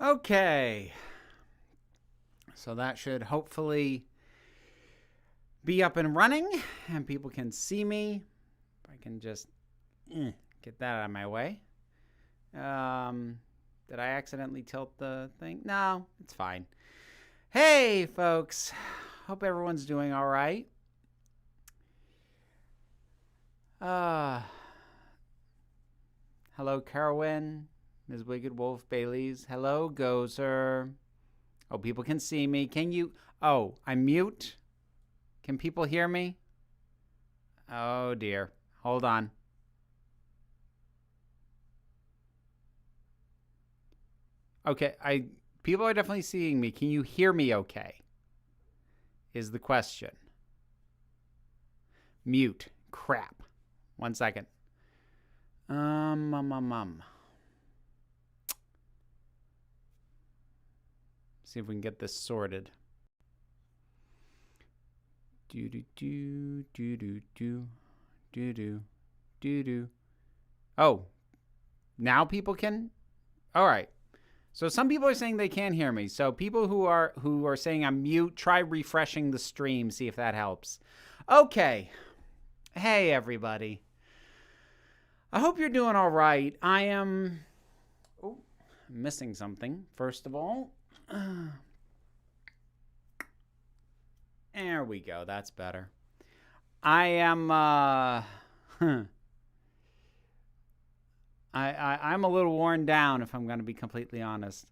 Okay. So that should hopefully be up and running and people can see me. If I can just get that out of my way. Did I accidentally tilt the thing? No, it's fine. Hey, folks. Hope everyone's doing all right. Hello, Carwin, Ms. Wicked Wolf Baileys. Hello, Gozer. Oh, people can see me. Can you? Oh, I'm mute. Can people hear me? Oh, dear. Hold on. Okay, people are definitely seeing me. Can you hear me okay? Is the question. Mute. Crap. 1 second. See if we can get this sorted. Oh, now people can? All right. So some people are saying they can't hear me. So people who are saying I'm mute, try refreshing the stream, see if that helps. Okay. Hey, everybody. I hope you're doing all right. I am missing something, first of all. There we go. That's better. I am I'm a little worn down, if I'm going to be completely honest.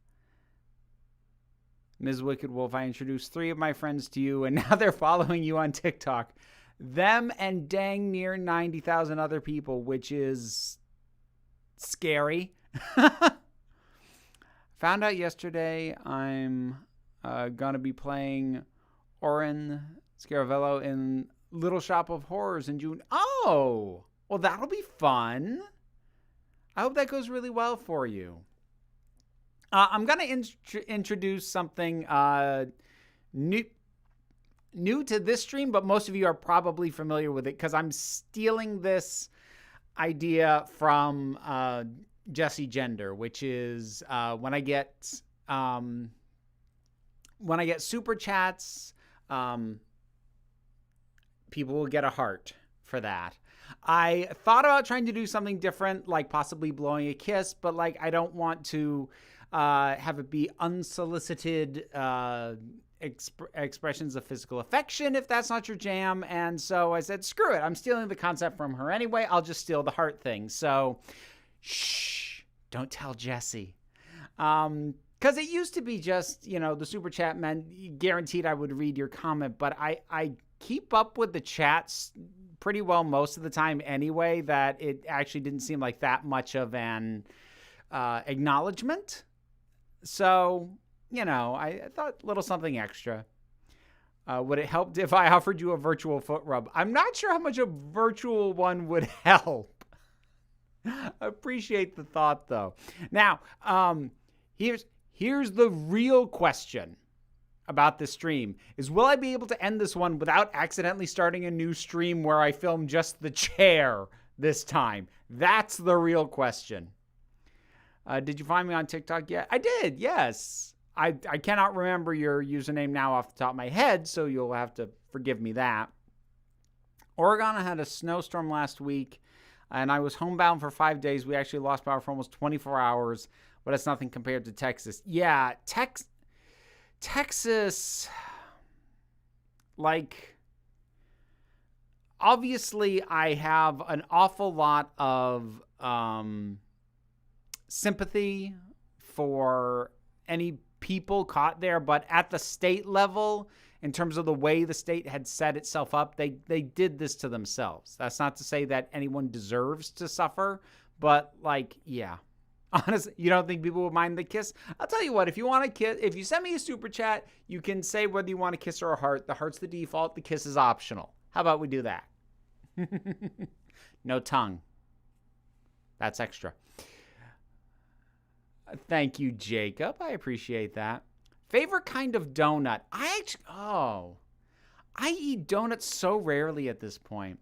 Ms. Wicked Wolf, I introduced 3 of my friends to you, and now they're following you on TikTok. Them and dang near 90,000 other people, which is scary. Found out yesterday I'm going to be playing Orin Scaravello in Little Shop of Horrors in June. Oh, well, that'll be fun. I hope that goes really well for you. I'm going to introduce something new to this stream, but most of you are probably familiar with it because I'm stealing this idea from Jesse Gender, which is when I get super chats, people will get a heart for that. I thought about trying to do something different, like possibly blowing a kiss, but like I don't want to have it be unsolicited expressions of physical affection if that's not your jam. And so I said, screw it. I'm stealing the concept from her anyway. I'll just steal the heart thing. So shh, don't tell Jessie. Because it used to be just, the super chat meant guaranteed I would read your comment, but I keep up with the chats pretty well most of the time anyway, that it actually didn't seem like that much of an acknowledgement. So, I thought a little something extra. Would it help if I offered you a virtual foot rub? I'm not sure how much a virtual one would help. Appreciate the thought, though. Now, here's the real question about this stream is, will I be able to end this one without accidentally starting a new stream where I film just the chair this time? That's the real question. Did you find me on TikTok yet? I did, yes. I cannot remember your username now off the top of my head, so you'll have to forgive me that. Oregon had a snowstorm last week, and I was homebound for 5 days. We actually lost power for almost 24 hours, but it's nothing compared to Texas. Yeah, Texas, like, obviously I have an awful lot of sympathy for any people caught there, but at the state level, in terms of the way the state had set itself up, they did this to themselves. That's not to say that anyone deserves to suffer, but like, yeah. Honestly, you don't think people would mind the kiss? I'll tell you what, if you want to kiss, if you send me a super chat, you can say whether you want a kiss or a heart. The heart's the default, the kiss is optional. How about we do that? No tongue. That's extra. Thank you, Jacob. I appreciate that. Favorite kind of donut? I eat donuts so rarely at this point.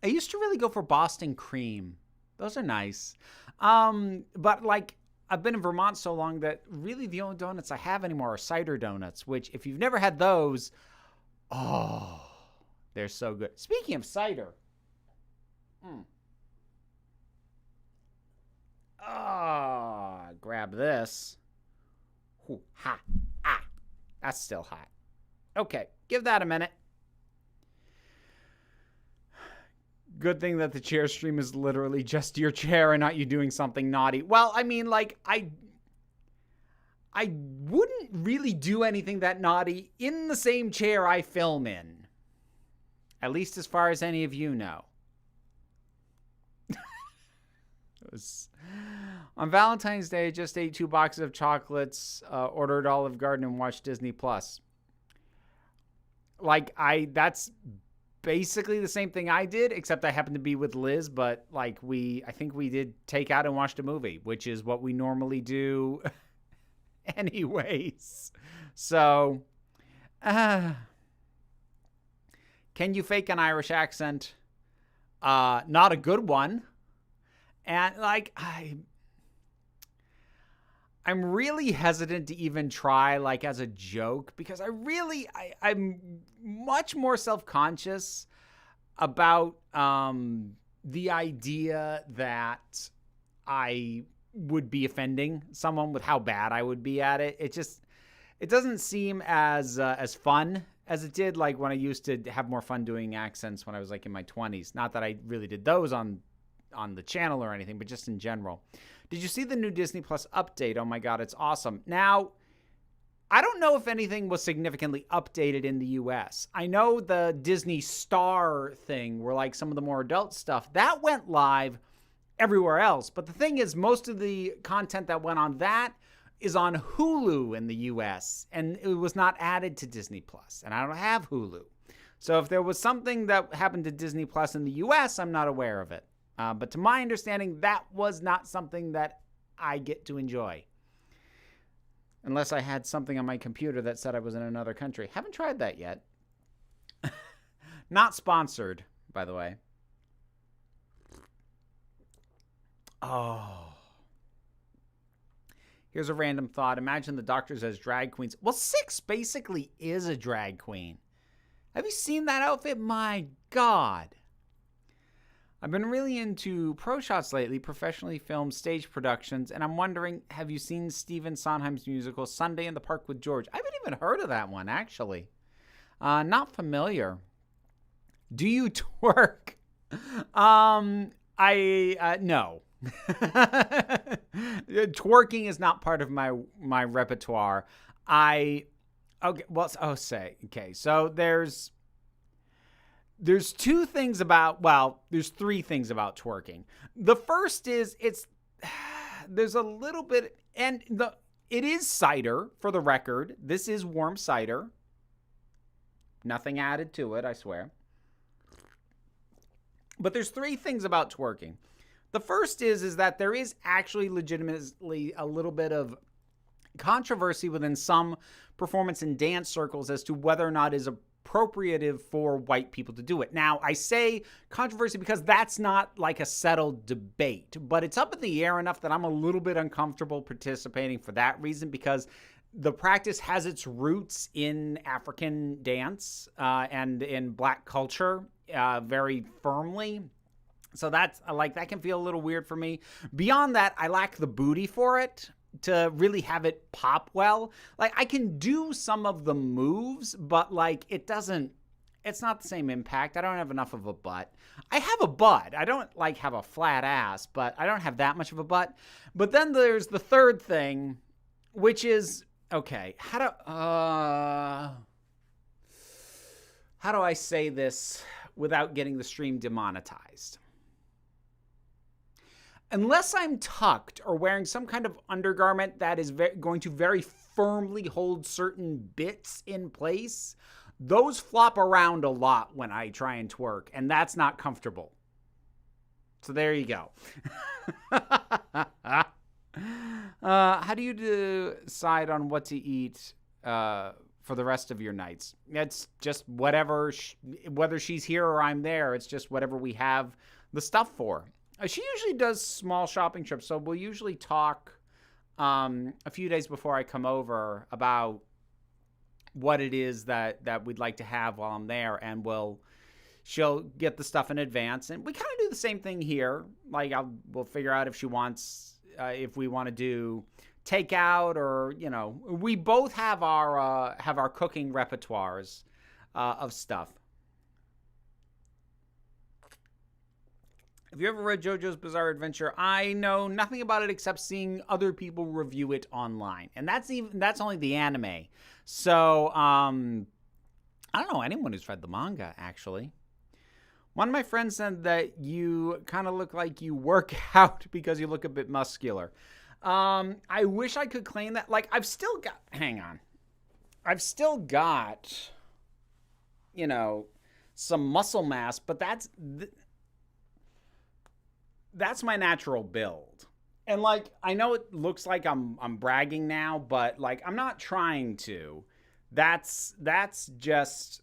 I used to really go for Boston cream. Those are nice. But like, I've been in Vermont so long that really the only donuts I have anymore are cider donuts, which if you've never had those, oh, they're so good. Speaking of cider, grab this. Ooh, ha, ah, that's still hot. Okay, give that a minute. Good thing that the chair stream is literally just your chair and not you doing something naughty. Well, I mean, like, I wouldn't really do anything that naughty in the same chair I film in. At least as far as any of you know. On Valentine's Day, I just ate 2 boxes of chocolates, ordered Olive Garden, and watched Disney+. Like, that's basically the same thing I did, except I happened to be with Liz, but like I think we did take out and watched a movie, which is what we normally do anyways. So, can you fake an Irish accent? Not a good one. And like, I'm really hesitant to even try like as a joke because I'm much more self-conscious about the idea that I would be offending someone with how bad I would be at it. It doesn't seem as fun as it did like when I used to have more fun doing accents when I was like in my 20s. Not that I really did those on the channel or anything, but just in general. Did you see the new Disney Plus update? Oh my God, it's awesome. Now, I don't know if anything was significantly updated in the US. I know the Disney Star thing, where like some of the more adult stuff, that went live everywhere else. But the thing is, most of the content that went on that is on Hulu in the US, and it was not added to Disney Plus. And I don't have Hulu. So if there was something that happened to Disney Plus in the US, I'm not aware of it. But to my understanding, that was not something that I get to enjoy. Unless I had something on my computer that said I was in another country. Haven't tried that yet. Not sponsored, by the way. Oh. Here's a random thought. Imagine the doctors as drag queens. Well, Six basically is a drag queen. Have you seen that outfit? My God. I've been really into pro shots lately, professionally filmed stage productions, and I'm wondering, have you seen Stephen Sondheim's musical Sunday in the Park with George? I haven't even heard of that one, actually. Not familiar. Do you twerk? No. Twerking is not part of my repertoire. So there's 2 things about, there's 3 things about twerking. The first is there's a little bit, and it is cider, for the record. This is warm cider. Nothing added to it, I swear. But there's 3 things about twerking. The first is that there is actually legitimately a little bit of controversy within some performance and dance circles as to whether or not it is appropriative for white people to do it. Now, I say controversy because that's not like a settled debate, but it's up in the air enough that I'm a little bit uncomfortable participating for that reason, because the practice has its roots in African dance and in Black culture very firmly. So that's like, that can feel a little weird for me. Beyond that, I lack the booty for it to really have it pop well. Like, I can do some of the moves, but like it's not the same impact. I don't have enough of a butt. I have a butt. I don't like have a flat ass, but I don't have that much of a butt. But then there's the third thing, which is, okay, how do I say this without getting the stream demonetized? Unless I'm tucked or wearing some kind of undergarment that is going to very firmly hold certain bits in place, those flop around a lot when I try and twerk, and that's not comfortable. So there you go. How do you decide on what to eat for the rest of your nights? It's just whatever, whether she's here or I'm there, it's just whatever we have the stuff for. She usually does small shopping trips, so we'll usually talk a few days before I come over about what it is that we'd like to have while I'm there, and she'll get the stuff in advance, and we kind of do the same thing here. Like we'll figure out if she wants, if we want to do takeout, or we both have our cooking repertoires of stuff. Have you ever read JoJo's Bizarre Adventure? I know nothing about it except seeing other people review it online, and that's only the anime. So I don't know anyone who's read the manga, actually. One of my friends said that you kind of look like you work out because you look a bit muscular. I wish I could claim that. Like, I've still got some muscle mass, but that's my natural build. And like, I know it looks like I'm bragging now, but like, I'm not trying to. That's just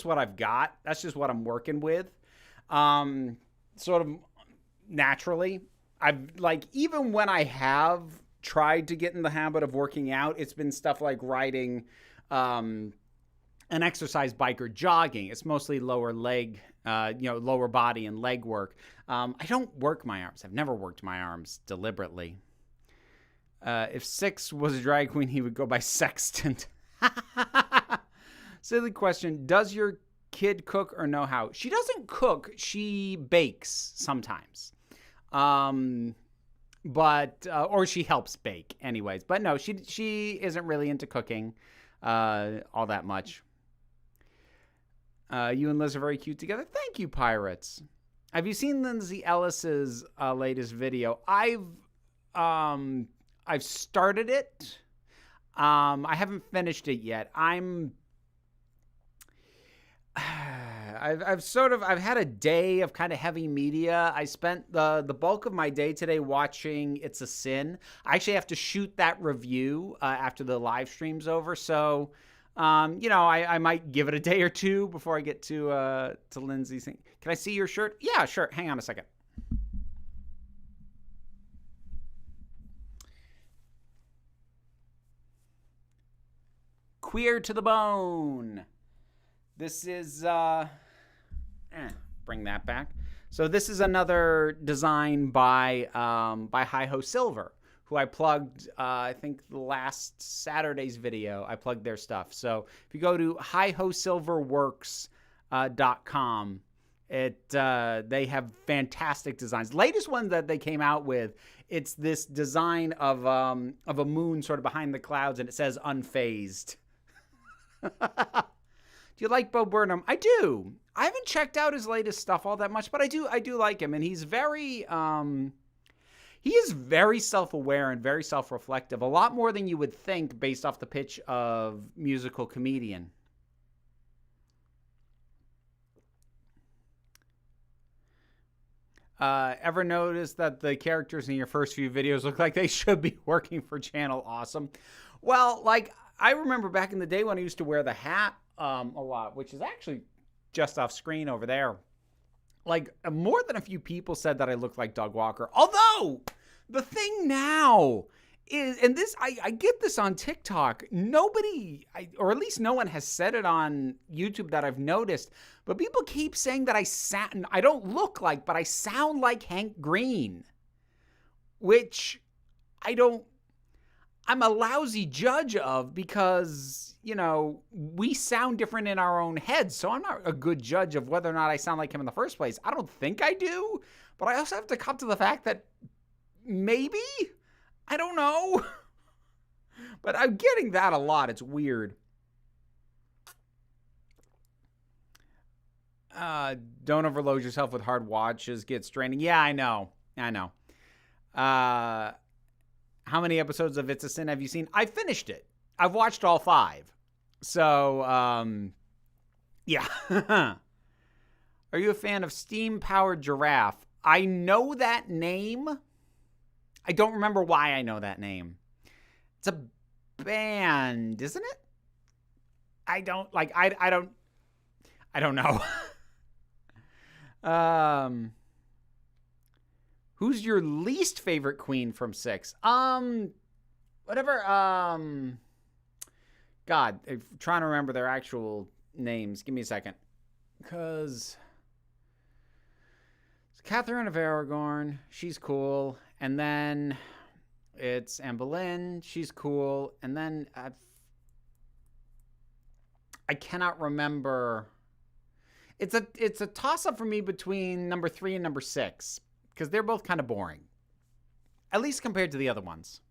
what I've got. That's just what I'm working with. Sort of naturally. I've like, even when I have tried to get in the habit of working out, it's been stuff like riding an exercise bike or jogging. It's mostly lower leg, lower body and leg work. I don't work my arms. I've never worked my arms deliberately. If Six was a drag queen, he would go by Sextant. Silly question. Does your kid cook or know how? She doesn't cook. She bakes sometimes. Or she helps bake anyways. But no, she isn't really into cooking all that much. You and Liz are very cute together. Thank you, Pirates. Have you seen Lindsay Ellis's latest video? I've started it. I haven't finished it yet. I've had a day of kind of heavy media. I spent the bulk of my day today watching It's a Sin. I actually have to shoot that review after the live stream's over. So, I might give it a day or two before I get to Lindsay's thing. Can I see your shirt? Yeah, sure. Hang on a second. Queer to the Bone. This is, bring that back. So this is another design by Hi-Ho Silver, who I plugged, I think the last Saturday's video, I plugged their stuff. So if you go to hihosilverworks.com, they have fantastic designs. Latest one that they came out with, it's this design of a moon sort of behind the clouds, and it says unfazed. Do you like Bo Burnham? I do. I haven't checked out his latest stuff all that much, but I do like him, and he's very he is very self-aware and very self-reflective, a lot more than you would think based off the pitch of musical comedian. Ever notice that the characters in your first few videos look like they should be working for Channel Awesome? Well, like, I remember back in the day when I used to wear the hat a lot, which is actually just off screen over there. Like, more than a few people said that I looked like Doug Walker. Although, the thing now is, and this, I get this on TikTok, or at least no one has said it on YouTube that I've noticed, but people keep saying that I don't look like, but I sound like Hank Green, which I'm a lousy judge of, because, we sound different in our own heads, so I'm not a good judge of whether or not I sound like him in the first place. I don't think I do, but I also have to come to the fact that maybe, I don't know. But I'm getting that a lot. It's weird. Don't overload yourself with hard watches. Get straining. Yeah, I know. How many episodes of It's a Sin have you seen? I finished it. I've watched all 5. So, yeah. Are you a fan of Steam-Powered Giraffe? I know that name. I don't remember why I know that name. It's a band, isn't it? I don't know. Who's your least favorite queen from 6? whatever. God, I'm trying to remember their actual names. Give me a second. Because Catherine of Aragorn, she's cool. And then it's Anne Boleyn, she's cool. And then I cannot remember. It's a toss-up for me between number 3 and number 6. Because they're both kind of boring. At least compared to the other ones.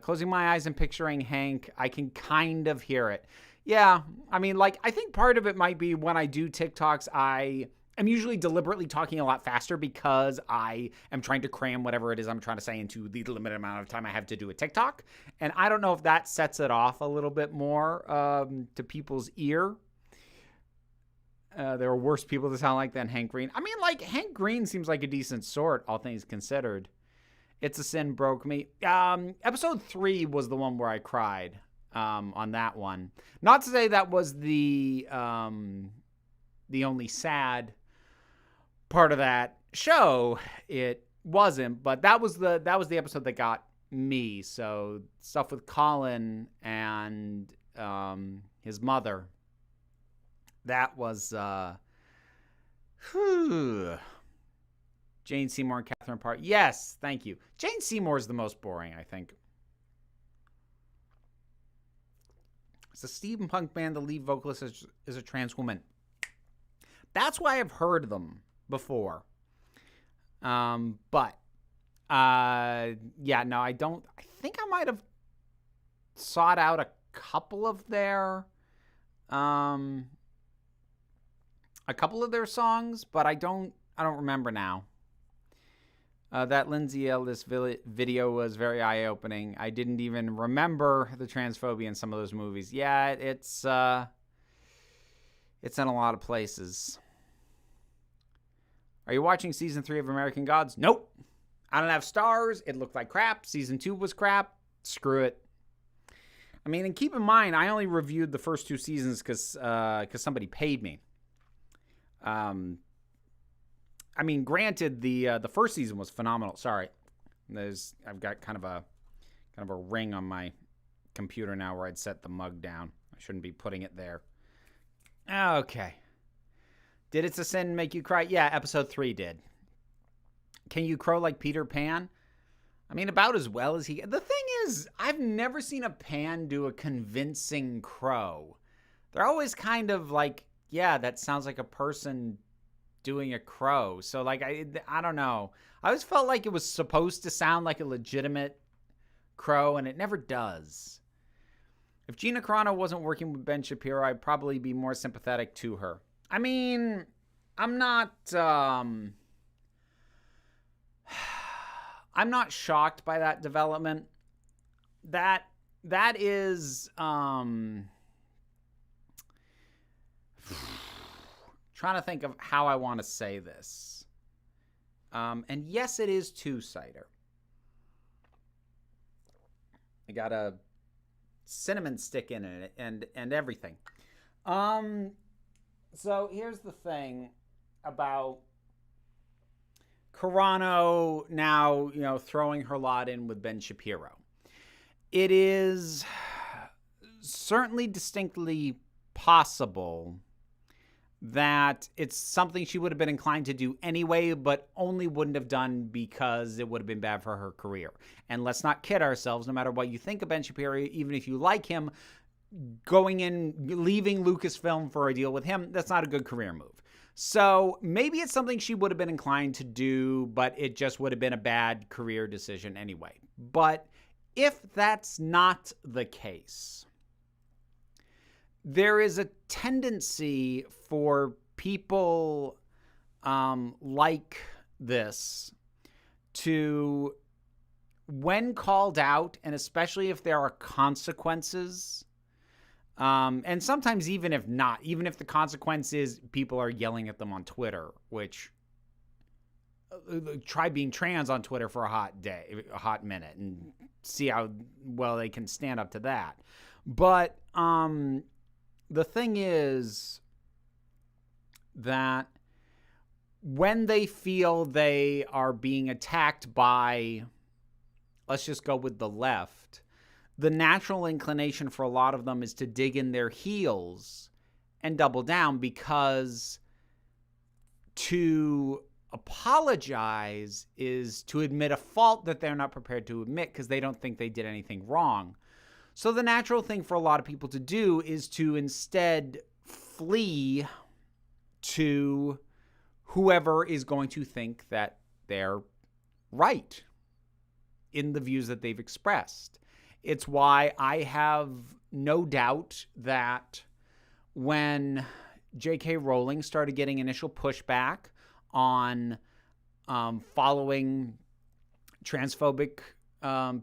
Closing my eyes and picturing Hank, I can kind of hear it. Yeah, I mean, like, I think part of it might be when I do TikToks, I am usually deliberately talking a lot faster because I am trying to cram whatever it is I'm trying to say into the limited amount of time I have to do a TikTok. And I don't know if that sets it off a little bit more to people's ear. There are worse people to sound like than Hank Green. I mean, like, Hank Green seems like a decent sort, all things considered. It's a Sin broke me. Episode 3 was the one where I cried on that one. Not to say that was the only sad part of that show. It wasn't, but that was the episode that got me. So stuff with Colin and his mother. That was Jane Seymour and Catherine Parr. Yes, thank you. Jane Seymour is the most boring, I think. It's a steampunk band. The lead vocalist is a trans woman. That's why I've heard them before. But yeah, no, I don't. I think I might have sought out a couple of their songs, but I don't remember now. That Lindsay Ellis video was very eye-opening. I didn't even remember the transphobia in some of those movies. Yeah, it's in a lot of places. Are you watching season 3 of American Gods? Nope. I don't have stars. It looked like crap. Season 2 was crap. Screw it. I mean, and keep in mind, I only reviewed the first 2 seasons because somebody paid me. I mean, granted, the first season was phenomenal. Sorry, I've got kind of a ring on my computer now where I'd set the mug down. I shouldn't be putting it there. Okay. Did It's a Sin make you cry? Yeah, episode 3 did. Can you crow like Peter Pan? I mean, about as well as he. The thing is, I've never seen a Pan do a convincing crow. They're always kind of like, yeah, that sounds like a person doing a crow. So, like, I don't know. I always felt like it was supposed to sound like a legitimate crow, and it never does. If Gina Carano wasn't working with Ben Shapiro, I'd probably be more sympathetic to her. I mean, I'm not shocked by that development. That is trying to think of how I want to say this. And yes, it is two-cider. I got a cinnamon stick in it and everything. So here's the thing about Carano now, throwing her lot in with Ben Shapiro. It is certainly distinctly possible that it's something she would have been inclined to do anyway, but only wouldn't have done because it would have been bad for her career. And let's not kid ourselves, no matter what you think of Ben Shapiro, even if you like him, leaving Lucasfilm for a deal with him, that's not a good career move. So maybe it's something she would have been inclined to do, but it just would have been a bad career decision anyway. But if that's not the case, there is a tendency for people like this to, when called out, and especially if there are consequences, and sometimes even if not, even if the consequence is people are yelling at them on Twitter, which try being trans on Twitter for a hot minute and see how well they can stand up to that. But the thing is that when they feel they are being attacked by let's just go with the left, the natural inclination for a lot of them is to dig in their heels and double down, because to apologize is to admit a fault that they're not prepared to admit because they don't think they did anything wrong. So the natural thing for a lot of people to do is to instead flee to whoever is going to think that they're right in the views that they've expressed. It's why I have no doubt that when J.K. Rowling started getting initial pushback on following transphobic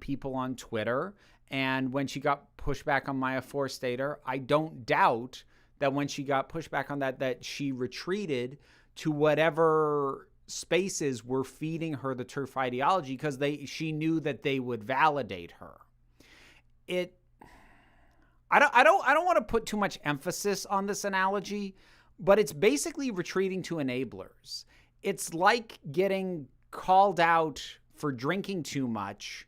people on Twitter, and when she got pushback on Maya Forstater, I don't doubt that when she got pushback on that she retreated to whatever spaces were feeding her the TERF ideology because she knew that they would validate her. I don't want to put too much emphasis on this analogy, but it's basically retreating to enablers. It's like getting called out for drinking too much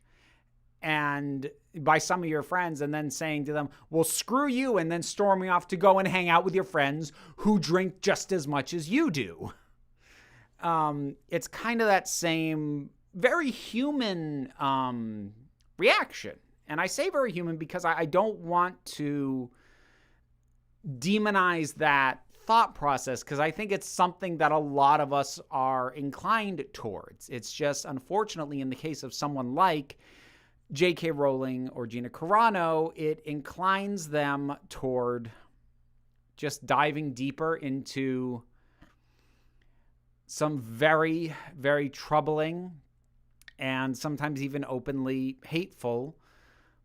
and by some of your friends, and then saying to them, well, screw you, and then storming off to go and hang out with your friends who drink just as much as you do. It's kind of that same very human reaction. And I say very human because I don't want to demonize that thought process, because I think it's something that a lot of us are inclined towards. It's just, unfortunately, in the case of someone like J.K. Rowling or Gina Carano, it inclines them toward just diving deeper into some very, very troubling and sometimes even openly hateful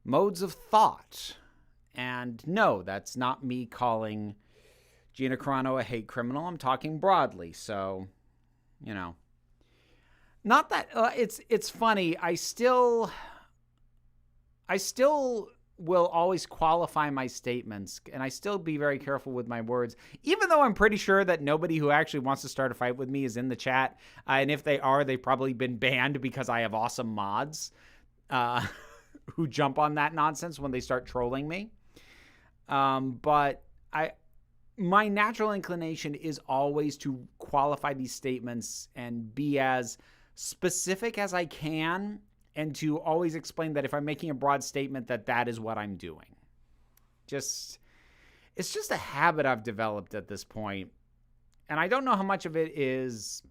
modes of thought. And no, that's not me calling Gina Carano a hate criminal. I'm talking broadly. So, not that it's funny. I still will always qualify my statements, and I still be very careful with my words, even though I'm pretty sure that nobody who actually wants to start a fight with me is in the chat. And if they are, they've probably been banned because I have awesome mods who jump on that nonsense when they start trolling me. But my natural inclination is always to qualify these statements and be as specific as I can, and to always explain that if I'm making a broad statement, that is what I'm doing. It's just a habit I've developed at this point. And I don't know how much of it is,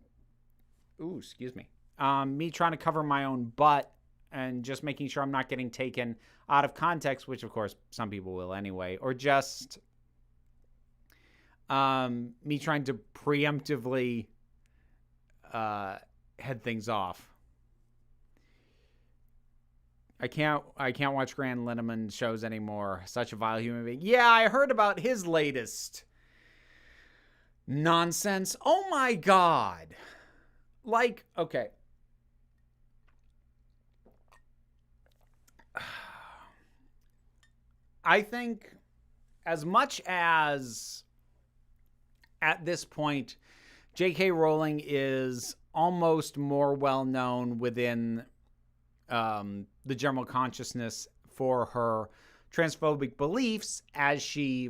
me trying to cover my own butt and just making sure I'm not getting taken out of context, which of course some people will anyway, or just me trying to preemptively head things off. I can't watch Grant Linneman shows anymore. Such a vile human being. Yeah, I heard about his latest nonsense. Oh my God. Like, okay. I think as much as at this point, J.K. Rowling is almost more well-known within the general consciousness for her transphobic beliefs as she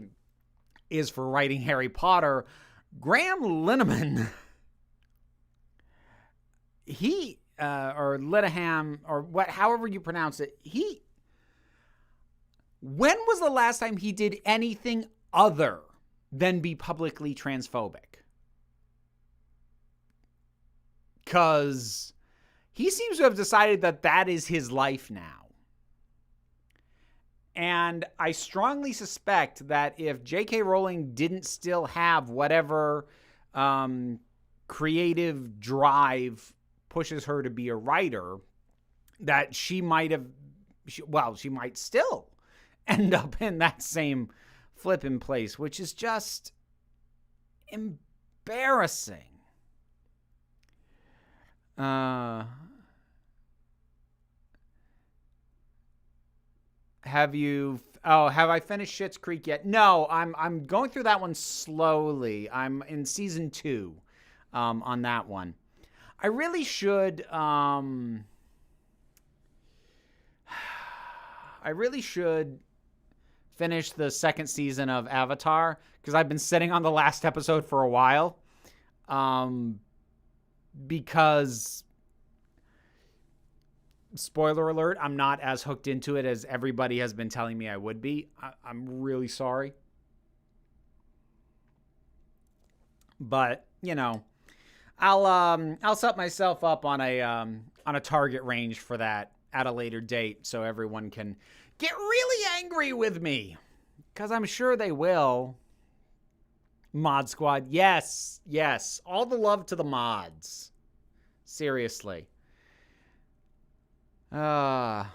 is for writing Harry Potter. Graham Linneman, or Linehan, or however you pronounce it, when was the last time he did anything other than be publicly transphobic? Because he seems to have decided that is his life now. And I strongly suspect that if J.K. Rowling didn't still have whatever creative drive pushes her to be a writer, that she might still end up in that same flipping place, which is just embarrassing. Have I finished Schitt's Creek yet? No, I'm going through that one slowly. I'm in season 2 on that one. I really should I really should finish the second season of Avatar, because I've been sitting on the last episode for a while. Because, spoiler alert, I'm not as hooked into it as everybody has been telling me I would be. I'm really sorry. But, I'll set myself up on a target range for that at a later date, so everyone can get really angry with me, because I'm sure they will. Mod Squad, yes, all the love to the mods. Seriously. Yeah,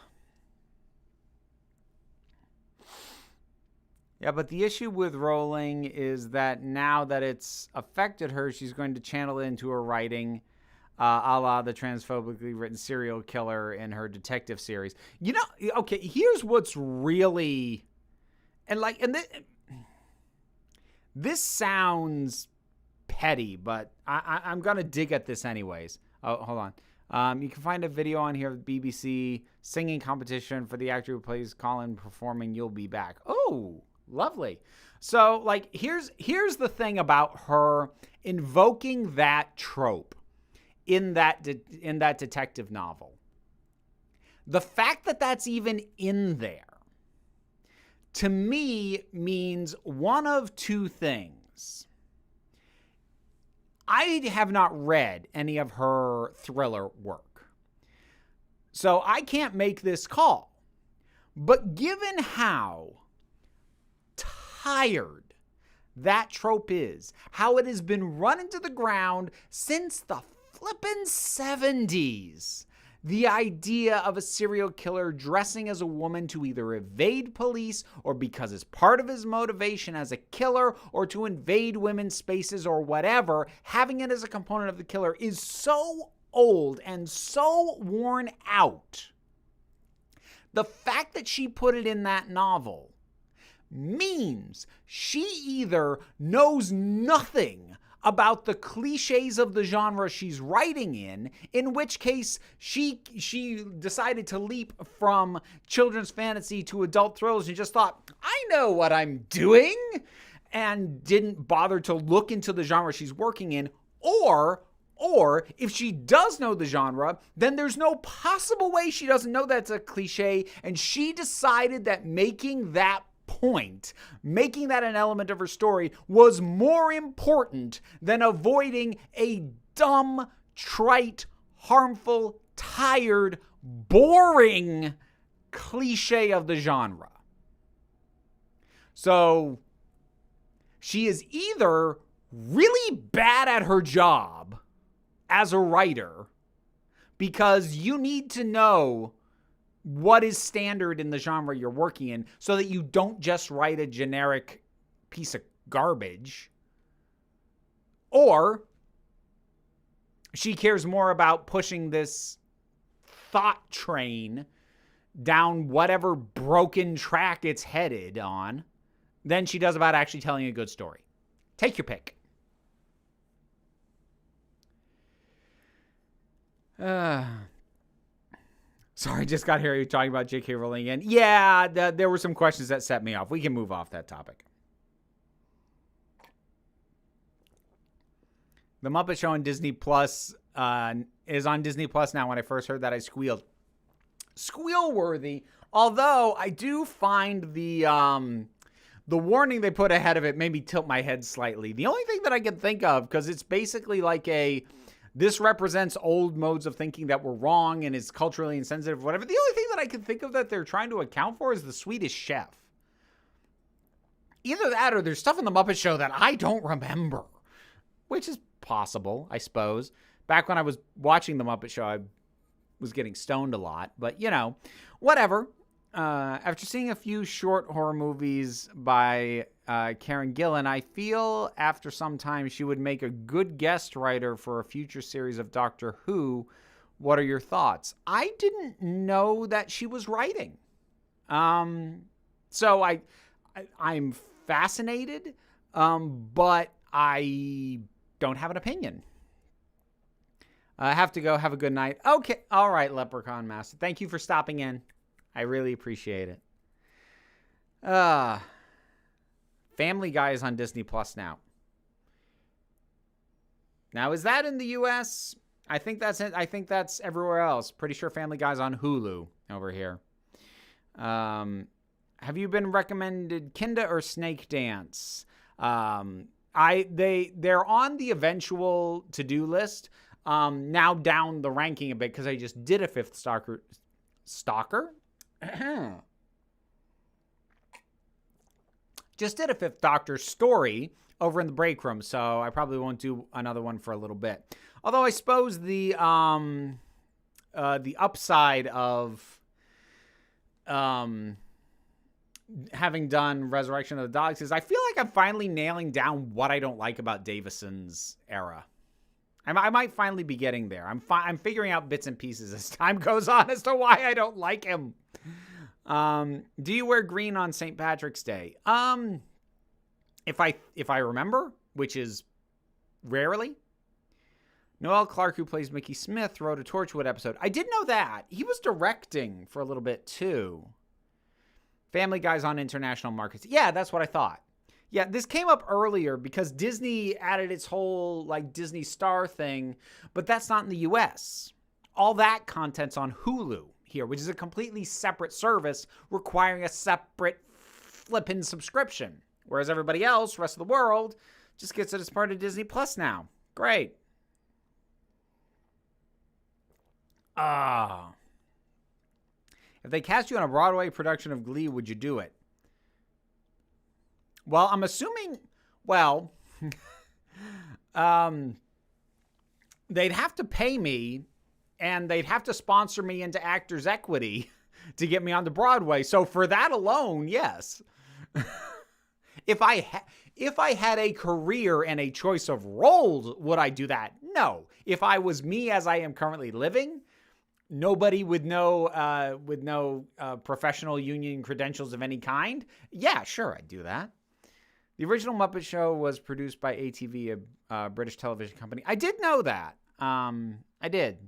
but the issue with Rowling is that now that it's affected her, she's going to channel it into her writing, a la the transphobically written serial killer in her detective series. Okay, here's what's really... This sounds petty, but I'm going to dig at this anyways. Oh, hold on. You can find a video on here of BBC singing competition for the actor who plays Colin performing You'll Be Back. Oh, lovely. So, here's the thing about her invoking that trope in that detective novel. The fact that that's even in there, to me, means one of two things. I have not read any of her thriller work, so I can't make this call. But given how tired that trope is, how it has been run into the ground since the flippin' 70s, the idea of a serial killer dressing as a woman to either evade police or because it's part of his motivation as a killer or to invade women's spaces or whatever, having it as a component of the killer is so old and so worn out. The fact that she put it in that novel means she either knows nothing about the cliches of the genre she's writing in which case she decided to leap from children's fantasy to adult thrills and just thought, I know what I'm doing, and didn't bother to look into the genre she's working in, or if she does know the genre, then there's no possible way she doesn't know that's a cliche, and she decided that making that point, making that an element of her story, was more important than avoiding a dumb, trite, harmful, tired, boring cliche of the genre. So she is either really bad at her job as a writer, because you need to know what is standard in the genre you're working in so that you don't just write a generic piece of garbage, or she cares more about pushing this thought train down whatever broken track it's headed on than she does about actually telling a good story. Take your pick. Sorry, just got here talking about J.K. Rowling again. Yeah, there were some questions that set me off. We can move off that topic. The Muppet Show on Disney Plus is on Disney Plus now. When I first heard that, I squealed. Squeal-worthy. Although I do find the warning they put ahead of it made me tilt my head slightly. The only thing that I can think of, because it's basically like this represents old modes of thinking that were wrong and is culturally insensitive, whatever. The only thing that I can think of that they're trying to account for is the Swedish Chef. Either that or there's stuff in the Muppet Show that I don't remember, which is possible, I suppose. Back when I was watching the Muppet Show, I was getting stoned a lot, but whatever. After seeing a few short horror movies by Karen Gillan, I feel after some time she would make a good guest writer for a future series of Doctor Who. What are your thoughts? I didn't know that she was writing. So I'm fascinated, but I don't have an opinion. I have to go. Have a good night. Okay. All right, Leprechaun Master. Thank you for stopping in. I really appreciate it. Family Guy is on Disney Plus now. Now, is that in the U.S.? I think that's it. I think that's everywhere else. Pretty sure Family Guy's on Hulu over here. Have you been recommended Kinda or Snake Dance? They're on the eventual to-do list. Now down the ranking a bit because I just did a fifth Stalker? Just did a Fifth Doctor story over in the break room, so I probably won't do another one for a little bit. Although I suppose the upside of having done Resurrection of the Dogs is I feel like I'm finally nailing down what I don't like about Davison's era. I might finally be getting there. I'm figuring out bits and pieces as time goes on as to why I don't like him. Do you wear green on St. Patrick's Day? If I remember, which is rarely. Noel Clarke, who plays Mickey Smith, wrote a Torchwood episode. I did know that. He was directing for a little bit, too. Family Guy's on international markets. Yeah, that's what I thought. Yeah, this came up earlier because Disney added its whole, Disney Star thing, but that's not in the U.S. All that content's on Hulu here, which is a completely separate service requiring a separate flippin' subscription. Whereas everybody else, rest of the world, just gets it as part of Disney Plus now. Great. If they cast you on a Broadway production of Glee, would you do it? Well, I'm assuming, they'd have to pay me and they'd have to sponsor me into Actors Equity to get me onto Broadway. So for that alone, yes. If I had a career and a choice of roles, would I do that? No. If I was me as I am currently living, nobody would know with no professional union credentials of any kind. Yeah, sure, I'd do that. The original Muppet Show was produced by ATV, a British television company. I did know that. I did.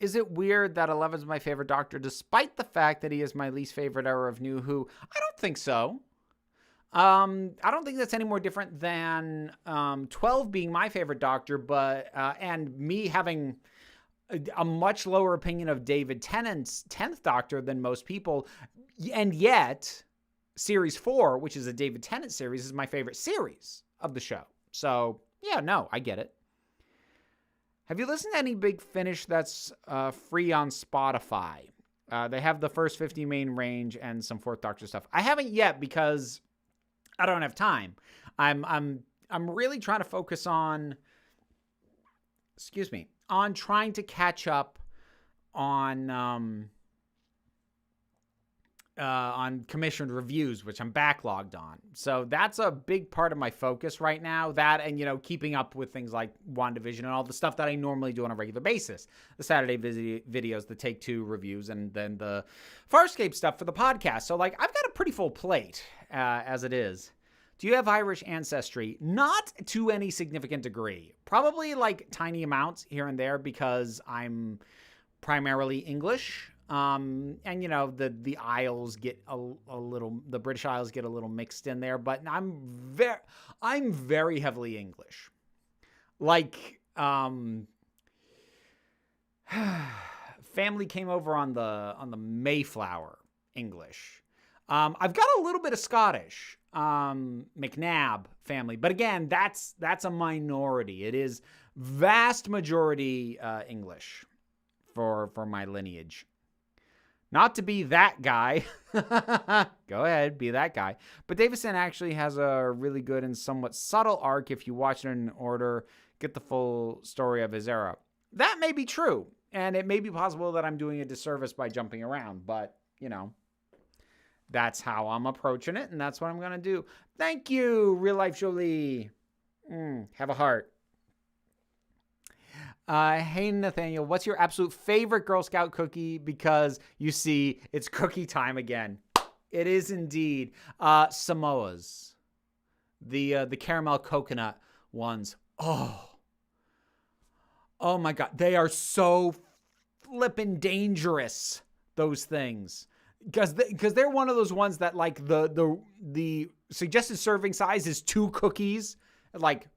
Is it weird that 11's my favorite Doctor, despite the fact that he is my least favorite era of New Who? I don't think so. I don't think that's any more different than 12 being my favorite Doctor, but and me having a much lower opinion of David Tennant's 10th Doctor than most people, and yet Series 4, which is a David Tennant series, is my favorite series of the show. So, yeah, no, I get it. Have you listened to any Big Finish that's free on Spotify? They have the first 50 main range and some Fourth Doctor stuff. I haven't yet because I don't have time. I'm really trying to focus on trying to catch up on commissioned reviews, which I'm backlogged on. So that's a big part of my focus right now. That and, keeping up with things like WandaVision and all the stuff that I normally do on a regular basis. The Saturday videos, the Take Two reviews, and then the Farscape stuff for the podcast. So, I've got a pretty full plate as it is. Do you have Irish ancestry? Not to any significant degree. Probably, tiny amounts here and there because I'm primarily English. And the Isles get a little, the British Isles get a little mixed in there, but I'm very heavily English. Family came over on the Mayflower English. I've got a little bit of Scottish, McNabb family, but again, that's a minority. It is vast majority English for my lineage. Not to be that guy. Go ahead, be that guy. But Davison actually has a really good and somewhat subtle arc if you watch it in order, get the full story of his era. That may be true, and it may be possible that I'm doing a disservice by jumping around, but, that's how I'm approaching it, and that's what I'm going to do. Thank you, Real Life Jolie. Have a heart. Hey, Nathaniel, what's your absolute favorite Girl Scout cookie? Because you see, it's cookie time again. It is indeed. Samoa's. The caramel coconut ones. Oh my God. They are so flippin' dangerous, those things. Because they're one of those ones that, like, the suggested serving size is 2 cookies. Like,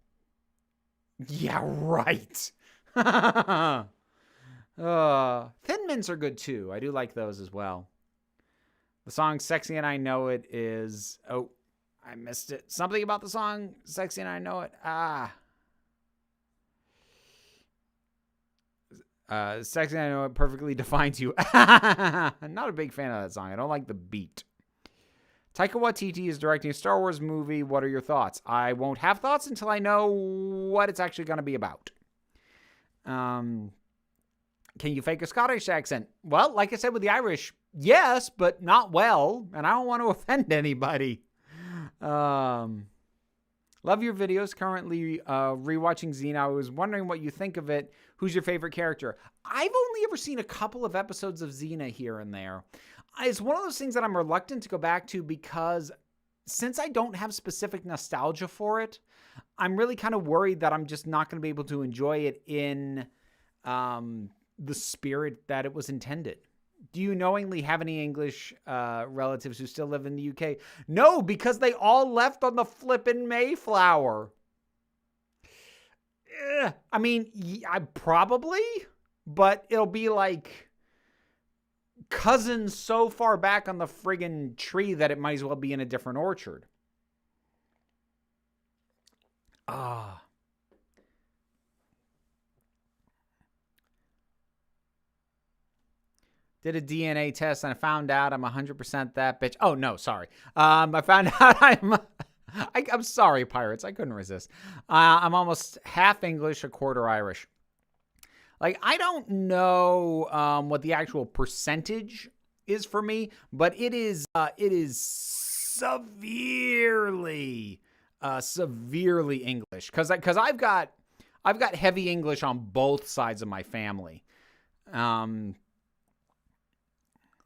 yeah, right. Thin Mints are good too. I do like those as well. The song Sexy and I Know It is... Oh, I missed it. Something about the song Sexy and I Know It. Sexy and I Know It perfectly defines you. I'm not a big fan of that song. I don't like the beat. Taika Waititi is directing a Star Wars movie. What are your thoughts? I won't have thoughts until I know what it's actually going to be about. Can you fake a Scottish accent? Well, like I said with the Irish, yes, but not well. And I don't want to offend anybody. Love your videos. Currently rewatching Xena. I was wondering what you think of it. Who's your favorite character? I've only ever seen a couple of episodes of Xena here and there. It's one of those things that I'm reluctant to go back to because since I don't have specific nostalgia for it, I'm really kind of worried that I'm just not going to be able to enjoy it in the spirit that it was intended. Do you knowingly have any English relatives who still live in the UK? No, because they all left on the flippin' Mayflower. I mean, I probably, but it'll be like cousins so far back on the friggin' tree that it might as well be in a different orchard. Did a DNA test and I found out I'm 100% that bitch. Oh, no, sorry. I found out I'm sorry, pirates. I couldn't resist. I'm almost half English, a quarter Irish. Like, I don't know what the actual percentage is for me, but it is severely English. Because I've got heavy English on both sides of my family.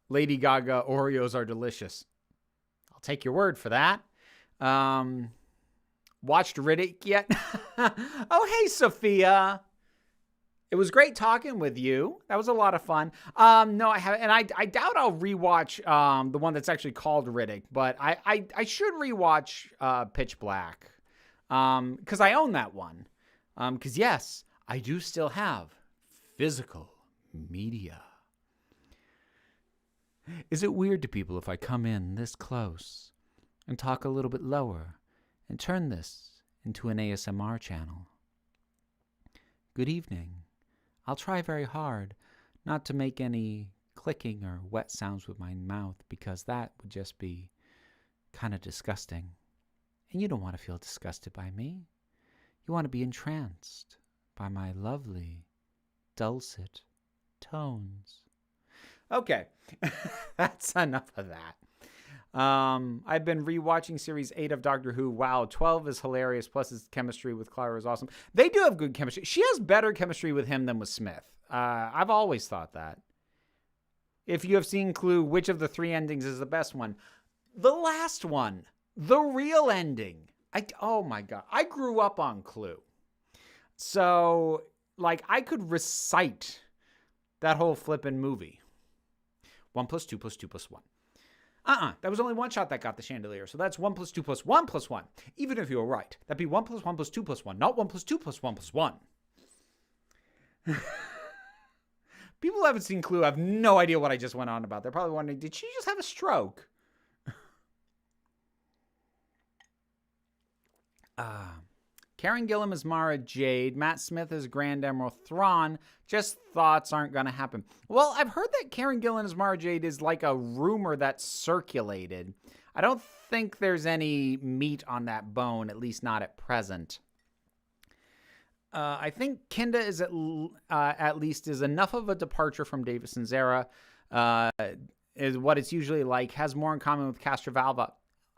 Lady Gaga Oreos are delicious. I'll take your word for that. Watched Riddick yet? Oh, hey, Sophia. It was great talking with you. That was a lot of fun. No, I haven't, and I doubt I'll rewatch the one that's actually called Riddick, but I should rewatch Pitch Black because I own that one. Because yes, I do still have physical media. Is it weird to people if I come in this close and talk a little bit lower and turn this into an ASMR channel? Good evening. I'll try very hard not to make any clicking or wet sounds with my mouth because that would just be kind of disgusting. And you don't want to feel disgusted by me. You want to be entranced by my lovely, dulcet tones. Okay, that's enough of that. I've been rewatching series 8 of Doctor Who. Wow, 12 is hilarious. Plus, his chemistry with Clara is awesome. They do have good chemistry. She has better chemistry with him than with Smith. I've always thought that. If you have seen Clue, which of the 3 endings is the best one? The last one. The real ending. Oh my God. I grew up on Clue. So, like, I could recite that whole flippin' movie. 1 + 2 + 2 + 1. That was only one shot that got the chandelier. So that's 1 + 2 + 1 + 1. Even if you were right, that'd be 1 + 1 + 2 + 1, not 1 + 2 + 1 + 1. People who haven't seen Clue have no idea what I just went on about. They're probably wondering, did she just have a stroke? Karen Gillan as Mara Jade. Matt Smith as Grand Admiral Thrawn. Just thoughts aren't going to happen. Well, I've heard that Karen Gillan as Mara Jade is like a rumor that's circulated. I don't think there's any meat on that bone, at least not at present. I think Kinda is at least is enough of a departure from Davison's era. Is what it's usually like. Has more in common with Castrovalva.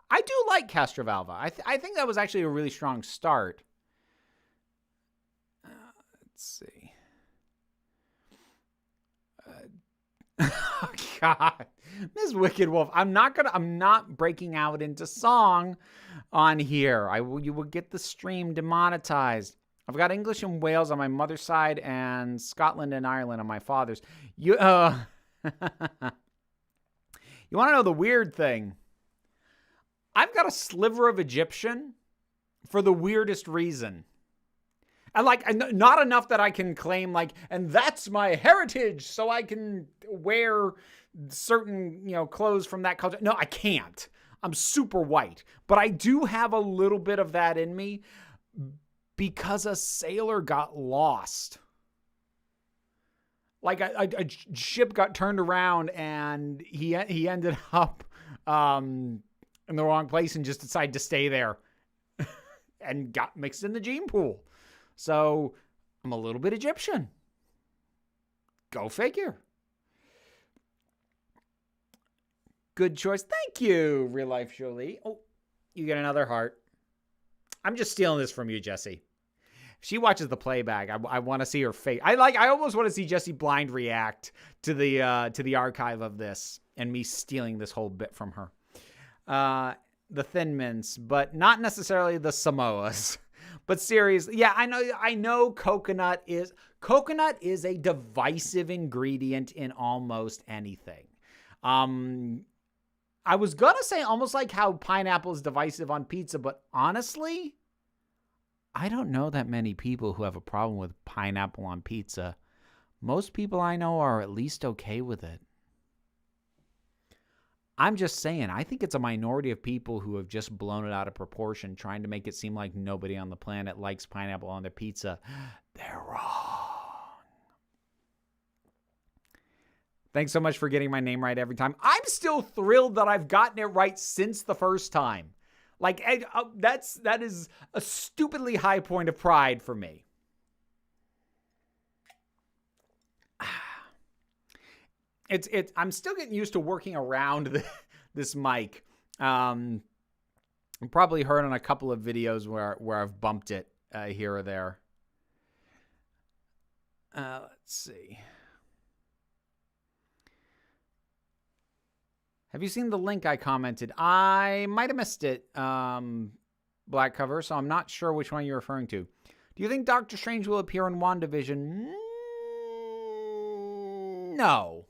I do like Castrovalva. I think that was actually a really strong start. Let's see. Oh God, Miss Wicked Wolf. I'm not breaking out into song on here. You will get the stream demonetized. I've got English and Wales on my mother's side and Scotland and Ireland on my father's. You want to know the weird thing? I've got a sliver of Egyptian for the weirdest reason. And not enough that I can claim and that's my heritage, so I can wear certain, clothes from that culture. No, I can't. I'm super white. But I do have a little bit of that in me because a sailor got lost. A ship got turned around and he ended up in the wrong place and just decided to stay there and got mixed in the gene pool. So I'm a little bit Egyptian. Go figure. Good choice. Thank you, Real Life Jolie. Oh, you get another heart. I'm just stealing this from you, Jesse. If she watches the playback, I want to see her face. I almost want to see Jesse Blind react to the archive of this and me stealing this whole bit from her. The Thin Mints, but not necessarily the Samoas. But seriously, yeah, I know coconut is a divisive ingredient in almost anything. I was going to say almost like how pineapple is divisive on pizza, but honestly, I don't know that many people who have a problem with pineapple on pizza. Most people I know are at least okay with it. I'm just saying, I think it's a minority of people who have just blown it out of proportion, trying to make it seem like nobody on the planet likes pineapple on their pizza. They're wrong. Thanks so much for getting my name right every time. I'm still thrilled that I've gotten it right since the first time. That is a stupidly high point of pride for me. I'm still getting used to working around this mic. You probably heard on a couple of videos where I've bumped it here or there. Let's see. Have you seen the link I commented? I might have missed it, Black Cover, so I'm not sure which one you're referring to. Do you think Doctor Strange will appear in WandaVision? No.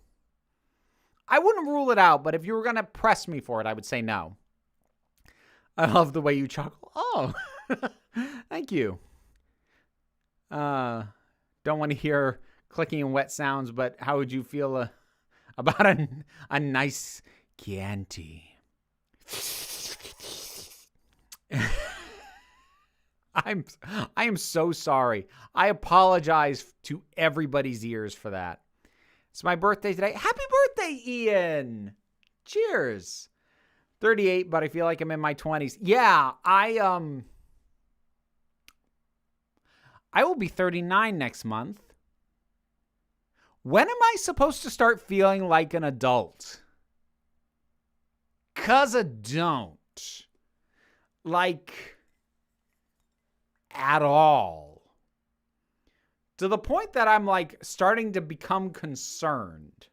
I wouldn't rule it out, but if you were going to press me for it, I would say no. I love the way you chuckle. Oh, thank you. Don't want to hear clicking and wet sounds, but how would you feel about a nice Chianti? I am so sorry. I apologize to everybody's ears for that. It's my birthday today. Happy birthday, Ian. Cheers. 38, but I feel like I'm in my 20s. Yeah, I will be 39 next month. When am I supposed to start feeling like an adult? 'Cause I don't. At all. To the point that I'm starting to become concerned.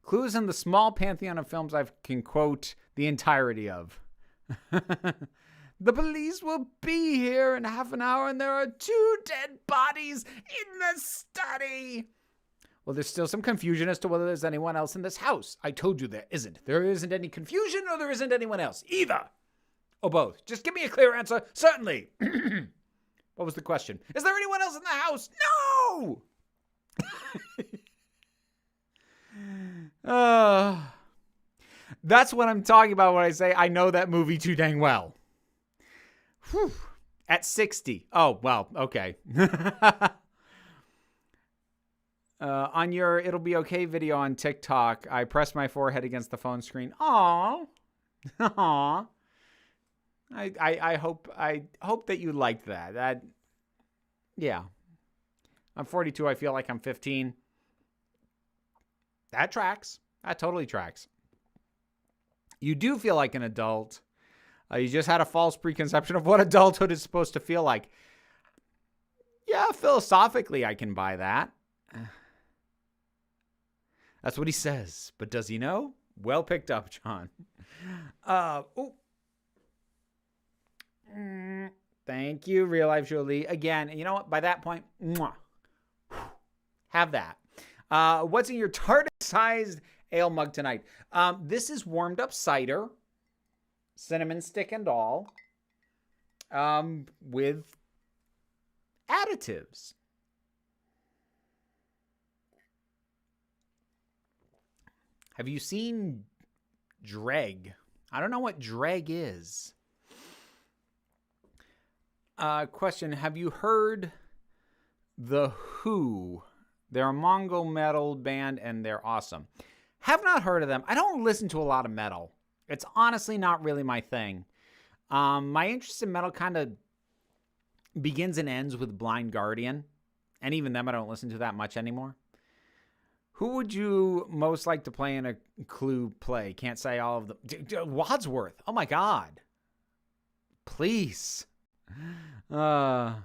Clues in the small pantheon of films I can quote the entirety of. The police will be here in half an hour and there are 2 dead bodies in the study. Well, there's still some confusion as to whether there's anyone else in this house. I told you there isn't. There isn't any confusion or there isn't anyone else. Either. Or both. Just give me a clear answer. Certainly. What was the question? Is there anyone else in the house? No! That's what I'm talking about when I say I know that movie too dang well. Whew. At 60. Oh, well, okay. On your It'll Be Okay video on TikTok, I pressed my forehead against the phone screen. Aww. Aww. I hope that you liked that. Yeah. I'm 42. I feel like I'm 15. That tracks. That totally tracks. You do feel like an adult. You just had a false preconception of what adulthood is supposed to feel like. Yeah, philosophically, I can buy that. That's what he says. But does he know? Well picked up, John. Thank you, Real Life Jolie. Again, you know what? By that point, mwah, have that. What's in your TARDIS-sized ale mug tonight? This is warmed up cider, cinnamon stick and all, with additives. Have you seen Dreg? I don't know what Dreg is. Question, have you heard The Who? They're a Mongol metal band and they're awesome. Have not heard of them. I don't listen to a lot of metal. It's honestly not really my thing. My interest in metal kind of begins and ends with Blind Guardian. And even them I don't listen to that much anymore. Who would you most like to play in a Clue play? Can't say all of them. Wadsworth. Oh my God. Please. My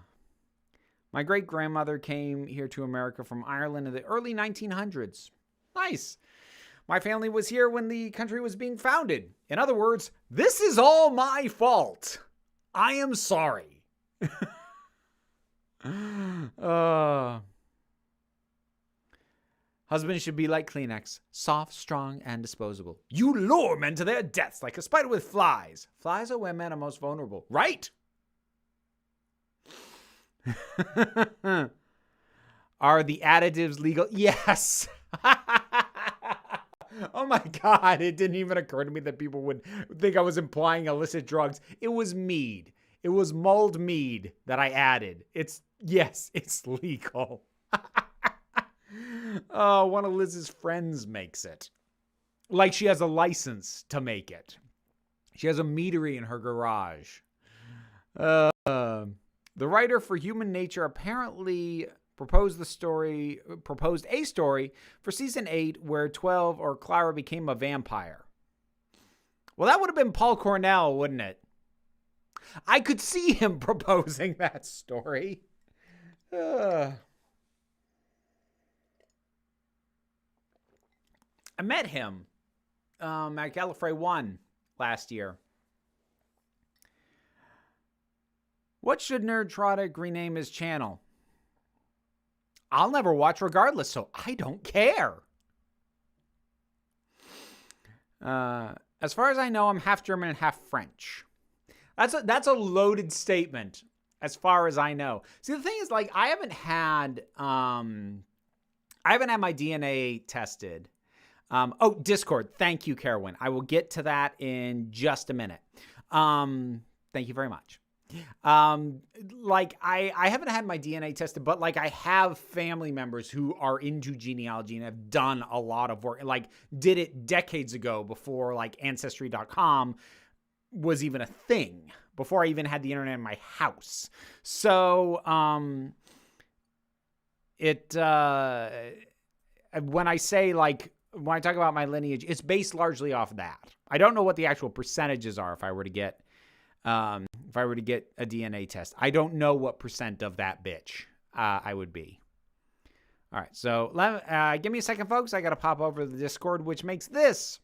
great-grandmother came here to America from Ireland in the early 1900s. Nice. My family was here when the country was being founded. In other words, this is all my fault. I am sorry. Husbands should be like Kleenex, soft, strong, and disposable. You lure men to their deaths like a spider with flies. Flies are where men are most vulnerable. Right? Are the additives legal? Yes. Oh my God. It didn't even occur to me that people would think I was implying illicit drugs. It was mead. It was mulled mead that I added. Yes, it's legal. Oh, one of Liz's friends makes it. Like she has a license to make it. She has a meadery in her garage. The writer for Human Nature apparently proposed a story for season 8 where 12 or Clara became a vampire. Well, that would have been Paul Cornell, wouldn't it? I could see him proposing that story. I met him at Gallifrey 1 last year. What should Nerdtrotic rename his channel? I'll never watch regardless, so I don't care. As far as I know, I'm half German and half French. That's a loaded statement, as far as I know. See, the thing is, like, I haven't had my DNA tested. Discord. Thank you, Carowin. I will get to that in just a minute. Thank you very much. I haven't had my DNA tested, but like I have family members who are into genealogy and have done a lot of work, like did it decades ago before like Ancestry.com was even a thing, before I even had the internet in my house. So, when I say when I talk about my lineage, it's based largely off that. I don't know what the actual percentages are if I were to get a DNA test. I don't know what percent of that bitch I would be. All right, so give me a second, folks. I got to pop over to the Discord, which makes this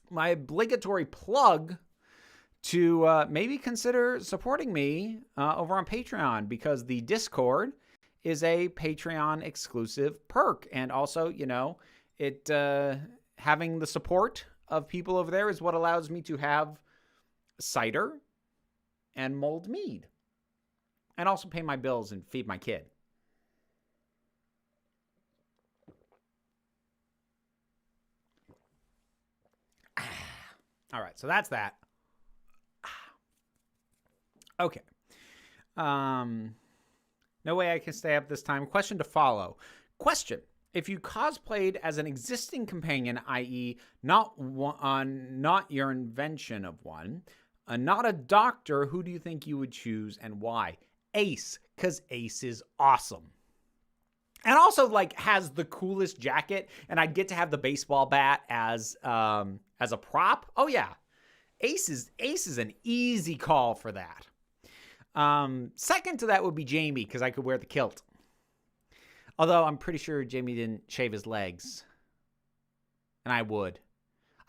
my obligatory plug to maybe consider supporting me over on Patreon, because the Discord is a Patreon exclusive perk. And also, having the support of people over there is what allows me to have cider and mulled mead, and also pay my bills and feed my kid. All right, so that's that. Okay. No way I can stay up this time. Question to follow. Question. If you cosplayed as an existing companion, i.e. not your invention of one, not a doctor, who do you think you would choose and why? Ace, because Ace is awesome. And also, has the coolest jacket, and I'd get to have the baseball bat as a prop. Oh, yeah. Ace is an easy call for that. Second to that would be Jamie, because I could wear the kilt. Although I'm pretty sure Jamie didn't shave his legs. And I would.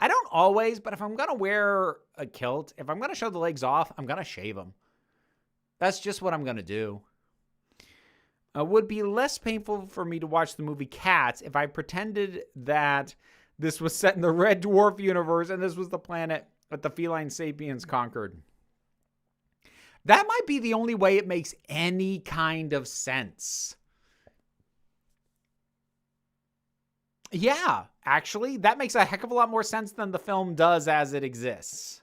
I don't always, but if I'm going to wear a kilt, if I'm going to show the legs off, I'm going to shave them. That's just what I'm going to do. Would be less painful for me to watch the movie Cats if I pretended that this was set in the Red Dwarf universe and this was the planet that the feline sapiens conquered. That might be the only way it makes any kind of sense. Yeah, actually, that makes a heck of a lot more sense than the film does as it exists.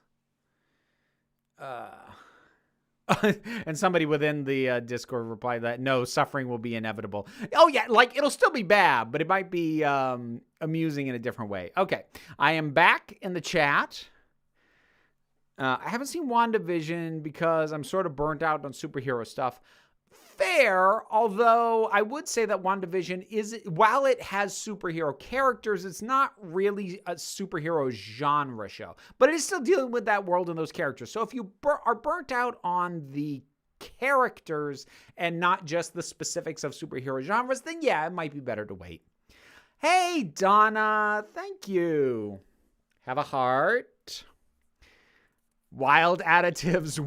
And somebody within the Discord replied that, no, suffering will be inevitable. Oh, yeah, like, it'll still be bad, but it might be amusing in a different way. Okay, I am back in the chat. I haven't seen WandaVision because I'm sort of burnt out on superhero stuff. Fair, although I would say that WandaVision is, while it has superhero characters, it's not really a superhero genre show. But it is still dealing with that world and those characters. So if you are burnt out on the characters and not just the specifics of superhero genres, then yeah, it might be better to wait. Hey, Donna, thank you. Have a heart. Wild additives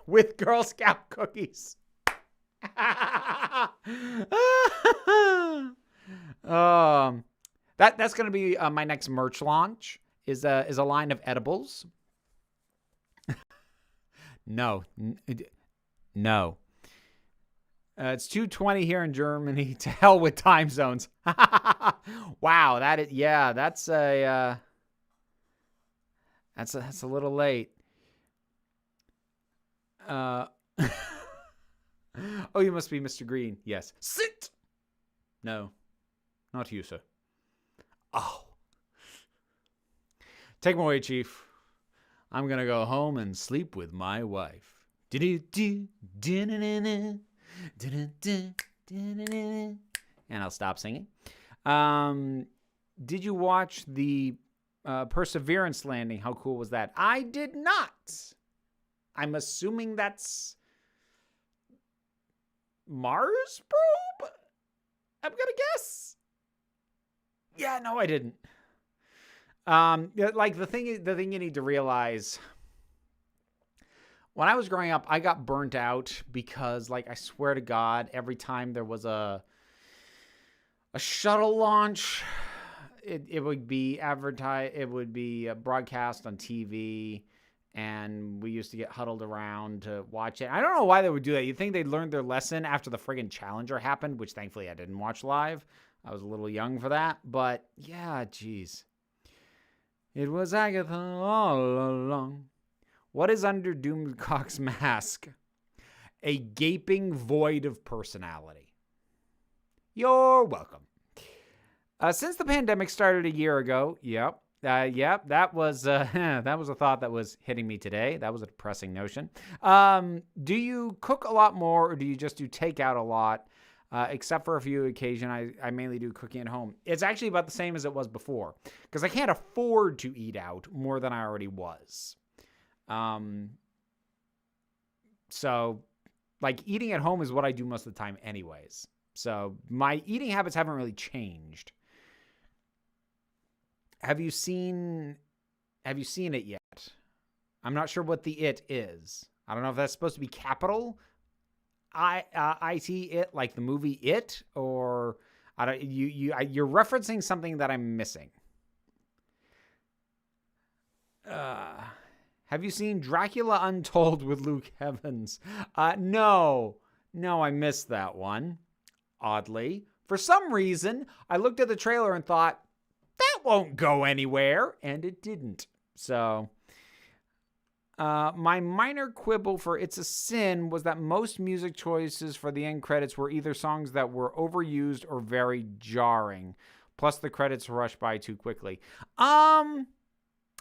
with Girl Scout cookies. That's going to be my next merch launch is a line of edibles. No. It's 2:20 here in Germany. To hell with time zones. Wow, that's a little late. Oh, you must be Mr. Green. Yes. Sit! No, not you, sir. Oh. Take me away, Chief. I'm going to go home and sleep with my wife. And I'll stop singing. Did you watch the Perseverance landing? How cool was that? I did not. I'm assuming that's Mars probe? I'm gonna guess. Yeah, no, I didn't. Like the thing you need to realize, when I was growing up, I got burnt out because, like, I swear to God, every time there was a shuttle launch, it would be advertised, it would be broadcast on TV. And we used to get huddled around to watch it. I don't know why they would do that. You'd think they'd learned their lesson after the friggin' Challenger happened, which thankfully I didn't watch live. I was a little young for that. But, yeah, geez. It was Agatha all along. What is under Doomcock's mask? A gaping void of personality. You're welcome. Since the pandemic started a year ago, yep, that was a thought that was hitting me today. That was a depressing notion. Do you cook a lot more, or do you just do takeout a lot? Except for a few occasions, I mainly do cooking at home. It's actually about the same as it was before, because I can't afford to eat out more than I already was. So, like, eating at home is what I do most of the time anyways. So my eating habits haven't really changed. Have you seen it yet? I'm not sure what the it is. I don't know if that's supposed to be capital IT it, like the movie It, or you're referencing something that I'm missing. Have you seen Dracula Untold with Luke Evans? No, I missed that one. Oddly, for some reason, I looked at the trailer and thought, that won't go anywhere, and it didn't. So, my minor quibble for It's a Sin was that most music choices for the end credits were either songs that were overused or very jarring. Plus, the credits rushed by too quickly.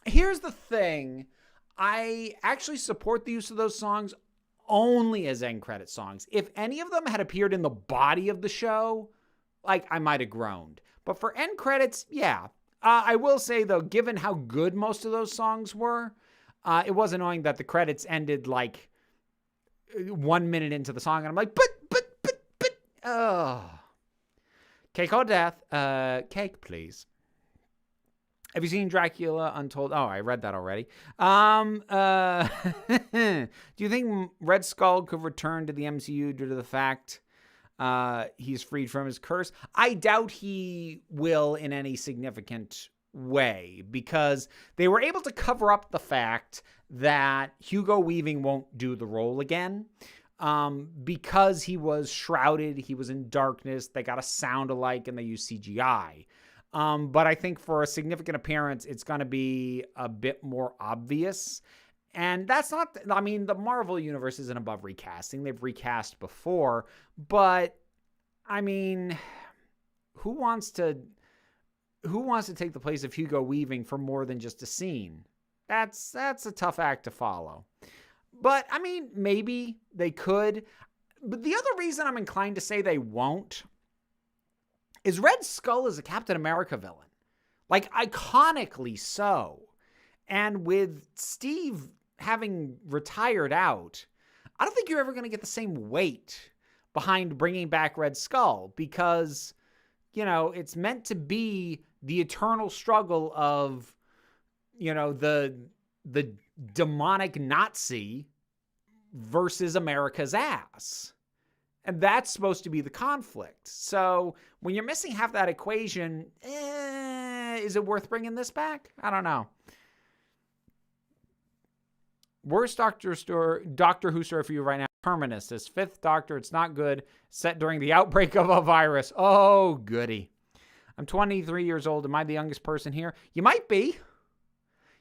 Here's the thing. I actually support the use of those songs only as end credit songs. If any of them had appeared in the body of the show, like, I might have groaned. But for end credits, yeah. I will say, though, given how good most of those songs were, it was annoying that the credits ended, like, 1 minute into the song. And I'm like, oh. Cake or death? Cake, please. Have you seen Dracula Untold? Oh, I read that already. Do you think Red Skull could return to the MCU due to the fact he's freed from his curse? I doubt he will in any significant way, because they were able to cover up the fact that Hugo Weaving won't do the role again. Because he was shrouded, he was in darkness, they got a sound alike, and they used CGI. But I think for a significant appearance, it's going to be a bit more obvious. And that's not, I mean, the Marvel Universe isn't above recasting. They've recast before. But, I mean, who wants to take the place of Hugo Weaving for more than just a scene? That's a tough act to follow. But, I mean, maybe they could. But the other reason I'm inclined to say they won't is Red Skull is a Captain America villain. Like, iconically so. And with Steve having retired out, I don't think you're ever going to get the same weight behind bringing back Red Skull, because, you know, it's meant to be the eternal struggle of, you know, the demonic Nazi versus America's ass. And that's supposed to be the conflict. So when you're missing half that equation, is it worth bringing this back? I don't know. Worst Doctor Who story for you right now. Terminus. This fifth Doctor, it's not good. Set during the outbreak of a virus. Oh, goody. I'm 23 years old. Am I the youngest person here? You might be.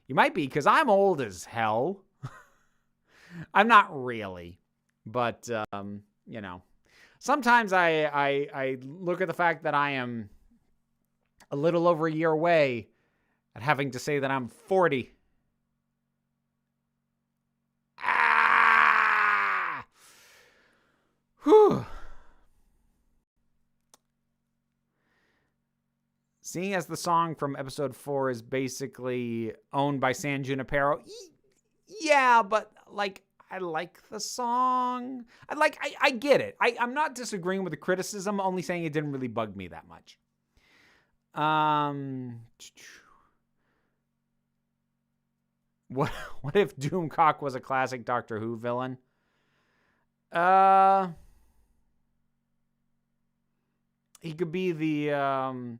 You might be, because I'm old as hell. I'm not really. But, you know. Sometimes I look at the fact that I am a little over a year away at having to say that I'm 40. Whew. Seeing as the song from episode 4 is basically owned by San Junipero, yeah, but like, I like the song. I get it. I'm not disagreeing with the criticism, only saying it didn't really bug me that much. What if Doomcock was a classic Doctor Who villain? He could be the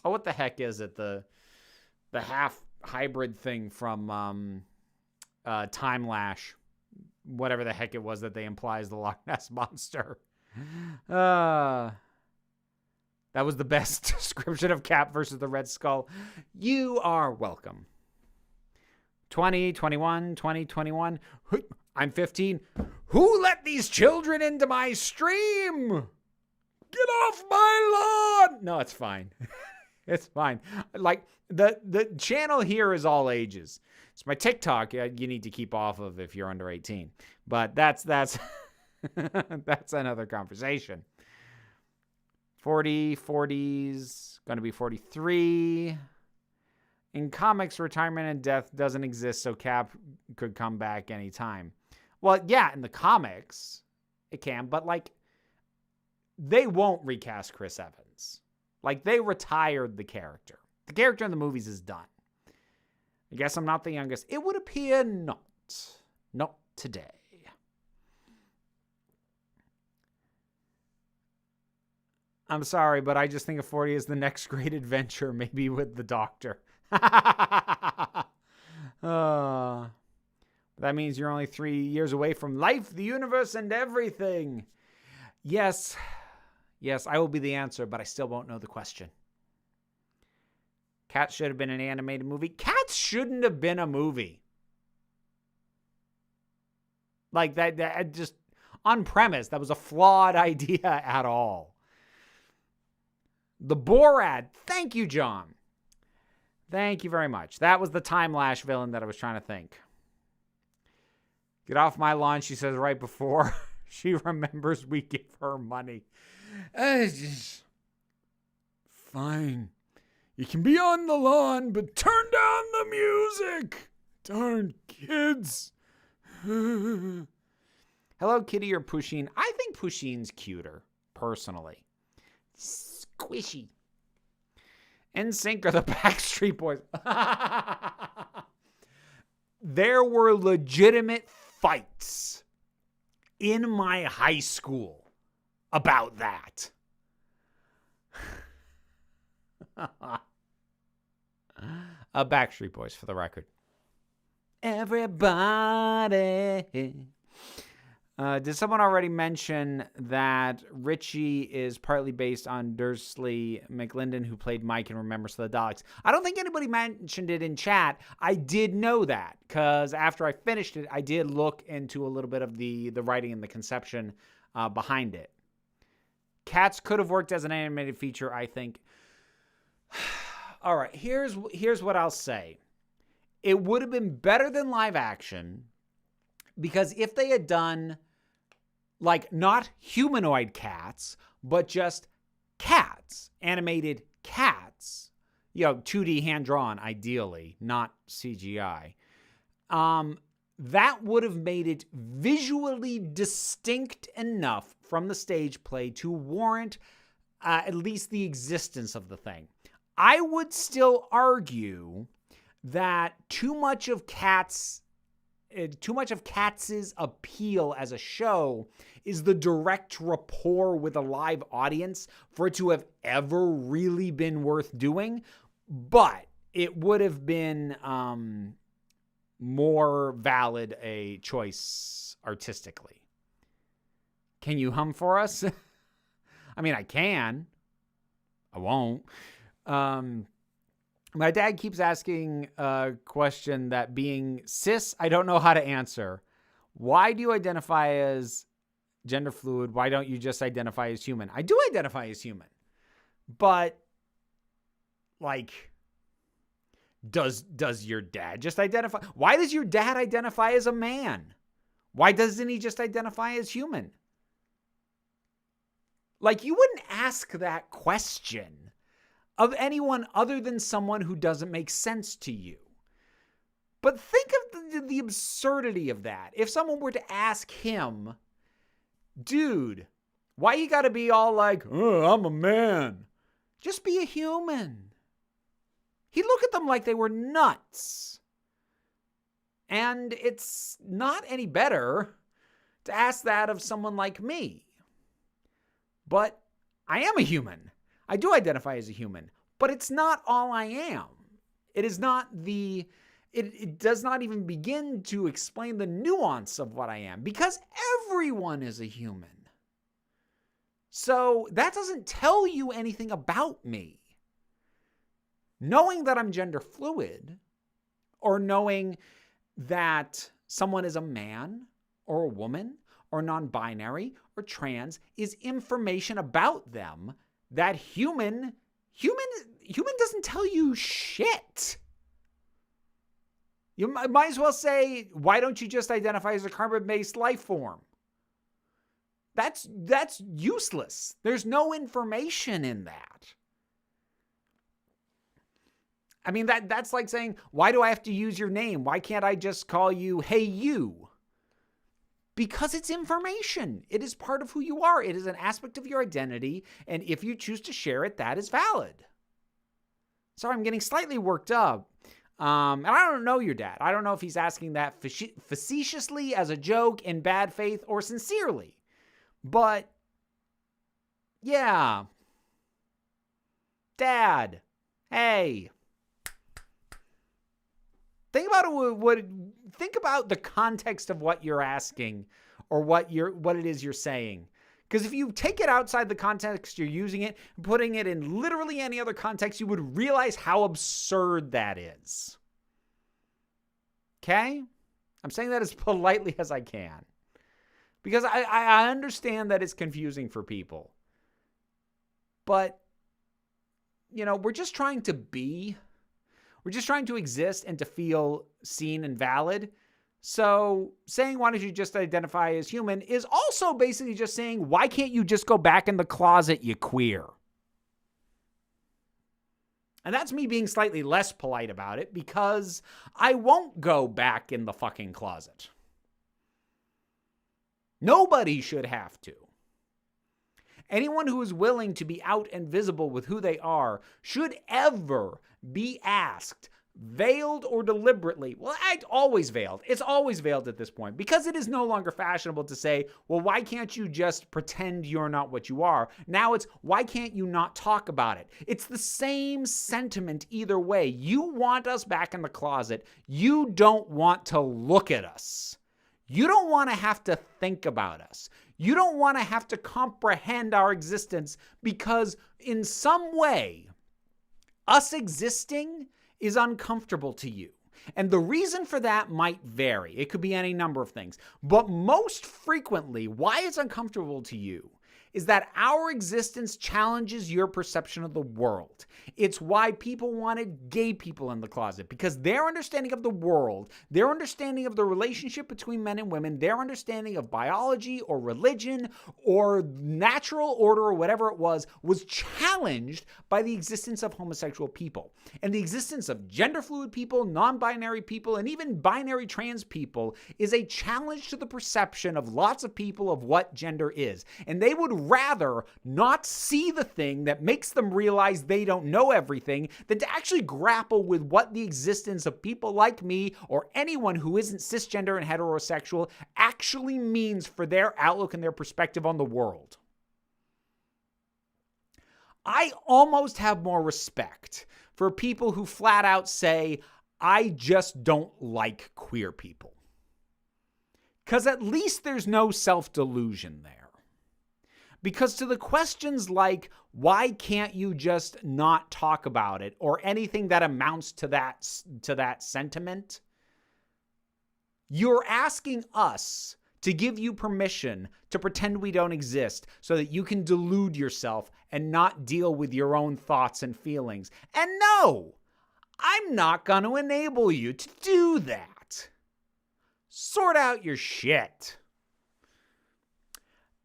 what the heck is it? The half hybrid thing from Time Lash. Whatever the heck it was that they imply is the Loch Ness Monster. That was the best description of Cap versus the Red Skull. You are welcome. 2021. I'm 15. Who let these children into my stream? Get off my lawn! No, it's fine. It's fine. Like, the channel here is all ages. It's my TikTok you need to keep off of if you're under 18. But that's that's another conversation. 40s, going to be 43. In comics, retirement and death doesn't exist, so Cap could come back anytime. Well, yeah, in the comics, it can, but, like, they won't recast Chris Evans. Like, they retired the character. The character in the movies is done. I guess I'm not the youngest. It would appear not. Not today. I'm sorry, but I just think of 40 as the next great adventure, maybe with the Doctor. That means you're only 3 years away from life, the universe, and everything. Yes, I will be the answer, but I still won't know the question. Cats should have been an animated movie. Cats shouldn't have been a movie. Like, that just, on premise, that was a flawed idea at all. The Borat. Thank you, John. Thank you very much. That was the Time Lash villain that I was trying to think. Get off my lawn, she says right before she remembers we give her money. Fine. You can be on the lawn, but turn down the music. Darn kids. Hello, Kitty or Pusheen? I think Pusheen's cuter, personally. Squishy. NSYNC or the Backstreet Boys? There were legitimate fights in my high school about that. Backstreet Boys, for the record. Everybody. Did someone already mention that Richie is partly based on Dursley McLinden, who played Mike in Remembrance of the Daleks? I don't think anybody mentioned it in chat. I did know that, because after I finished it, I did look into a little bit of the writing and the conception behind it. Cats could have worked as an animated feature, I think. All right, here's what I'll say. It would have been better than live action, because if they had done, like, not humanoid cats, but just cats, animated cats, 2D hand-drawn, ideally, not CGI, that would have made it visually distinct enough from the stage play to warrant at least the existence of the thing. I would still argue that too much of Cats' appeal as a show is the direct rapport with a live audience for it to have ever really been worth doing. But it would have been more valid a choice artistically. Can you hum for us? I mean, I can. I won't. My dad keeps asking a question that, being cis, I don't know how to answer. Why do you identify as gender fluid? Why don't you just identify as human? I do identify as human. But, like, does your dad just identify? Why does your dad identify as a man? Why doesn't he just identify as human? Like, you wouldn't ask that question of anyone other than someone who doesn't make sense to you. But think of the absurdity of that. If someone were to ask him, dude, why you gotta be all like, oh, I'm a man? Just be a human. He'd look at them like they were nuts. And it's not any better to ask that of someone like me. But I am a human. I do identify as a human, but it's not all I am. It is not it does not even begin to explain the nuance of what I am, because everyone is a human. So that doesn't tell you anything about me. Knowing that I'm gender fluid, or knowing that someone is a man or a woman or non-binary or trans, is information about them that human doesn't tell you shit. You might as well say, why don't you just identify as a carbon-based life form? That's useless. There's no information in that. I mean, that's like saying, why do I have to use your name? Why can't I just call you, hey, you? Because it's information. It is part of who you are. It is an aspect of your identity. And if you choose to share it, that is valid. Sorry, I'm getting slightly worked up. And I don't know your dad. I don't know if he's asking that facetiously as a joke in bad faith or sincerely. But, yeah. Dad, hey. Think about the context of what you're asking, or what it is you're saying. Because if you take it outside the context you're using it, putting it in literally any other context, you would realize how absurd that is. Okay? I'm saying that as politely as I can. Because I understand that it's confusing for people. But, we're just trying to be. We're just trying to exist and to feel seen and valid. So saying, why don't you just identify as human, is also basically just saying, why can't you just go back in the closet, you queer? And that's me being slightly less polite about it, because I won't go back in the fucking closet. Nobody should have to. anyone who is willing to be out and visible with who they are should ever be asked, veiled or deliberately. Well, always veiled. It's always veiled at this point because it is no longer fashionable to say, well, why can't you just pretend you're not what you are? Now it's, why can't you not talk about it? It's the same sentiment either way. You want us back in the closet. You don't want to look at us. You don't want to have to think about us. You don't want to have to comprehend our existence because in some way, us existing is uncomfortable to you. And the reason for that might vary. It could be any number of things. But most frequently, why it's uncomfortable to you is that our existence challenges your perception of the world. It's why people wanted gay people in the closet, because their understanding of the world, their understanding of the relationship between men and women, their understanding of biology or religion or natural order or whatever it was challenged by the existence of homosexual people. And the existence of gender fluid people, non-binary people, and even binary trans people is a challenge to the perception of lots of people of what gender is. And they would rather not see the thing that makes them realize they don't know everything than to actually grapple with what the existence of people like me or anyone who isn't cisgender and heterosexual actually means for their outlook and their perspective on the world. I almost have more respect for people who flat out say, I just don't like queer people. Because at least there's no self-delusion there. Because to the questions like, why can't you just not talk about it, or anything that amounts to that sentiment, you're asking us to give you permission to pretend we don't exist so that you can delude yourself and not deal with your own thoughts and feelings. And no, I'm not going to enable you to do that. Sort out your shit.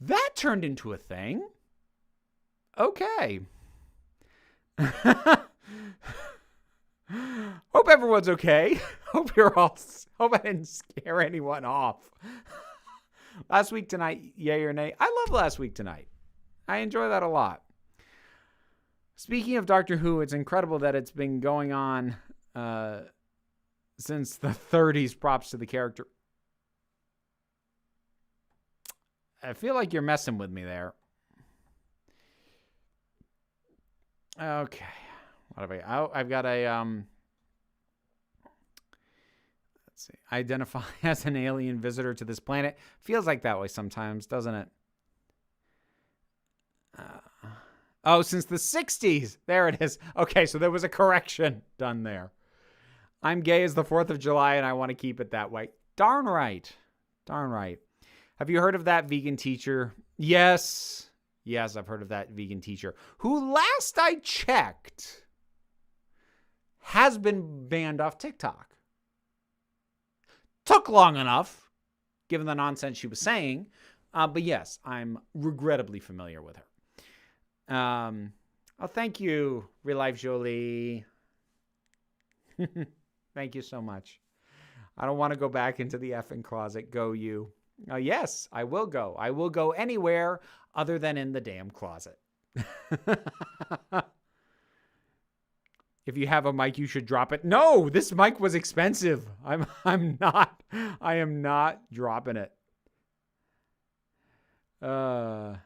That turned into a thing. Okay. Hope everyone's okay. Hope I didn't scare anyone off. Last Week Tonight, yay or nay? I love Last Week Tonight. I enjoy that a lot. Speaking of Doctor Who, it's incredible that it's been going on since the 30s. Props to the character. I feel like you're messing with me there. Okay. What have I've got a let's see. Identify as an alien visitor to this planet. Feels like that way sometimes, doesn't it? Since the 60s. There it is. Okay, so there was a correction done there. I'm gay as the 4th of July and I want to keep it that way. Darn right. Darn right. Have you heard of that vegan teacher? Yes, I've heard of that vegan teacher who, last I checked, has been banned off TikTok. Took long enough, given the nonsense she was saying, but yes, I'm regrettably familiar with her. Thank you, Real Life Jolie. Thank you so much. I don't want to go back into the effing closet. Go you. Yes, I will go. I will go anywhere other than in the damn closet. If you have a mic, you should drop it. No, this mic was expensive. I am not dropping it. And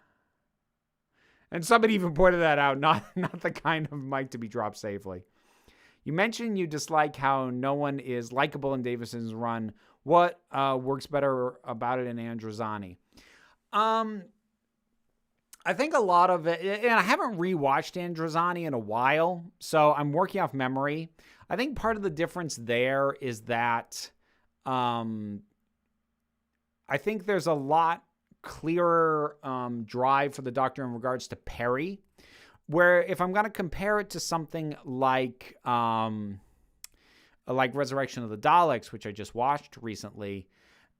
somebody even pointed that out. Not the kind of mic to be dropped safely. You mentioned you dislike how no one is likable in Davison's run. What works better about it in Androzani? I think a lot of it, and I haven't rewatched Androzani in a while, so I'm working off memory. I think part of the difference there is that I think there's a lot clearer drive for the Doctor in regards to Perry, where if I'm going to compare it to something like Resurrection of the Daleks, which I just watched recently,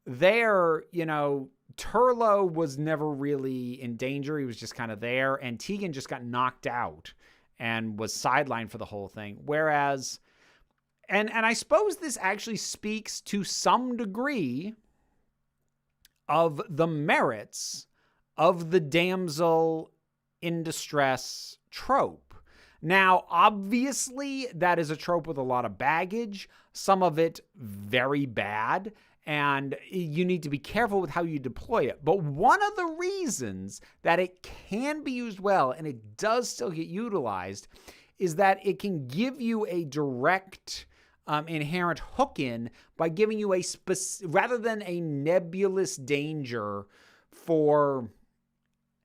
there, Turlo was never really in danger. He was just kind of there, and Tegan just got knocked out and was sidelined for the whole thing. Whereas, and I suppose this actually speaks to some degree of the merits of the damsel in distress trope. Now, obviously, that is a trope with a lot of baggage, some of it very bad, and you need to be careful with how you deploy it. But one of the reasons that it can be used well, and it does still get utilized, is that it can give you a direct inherent hook in by giving you rather than a nebulous danger for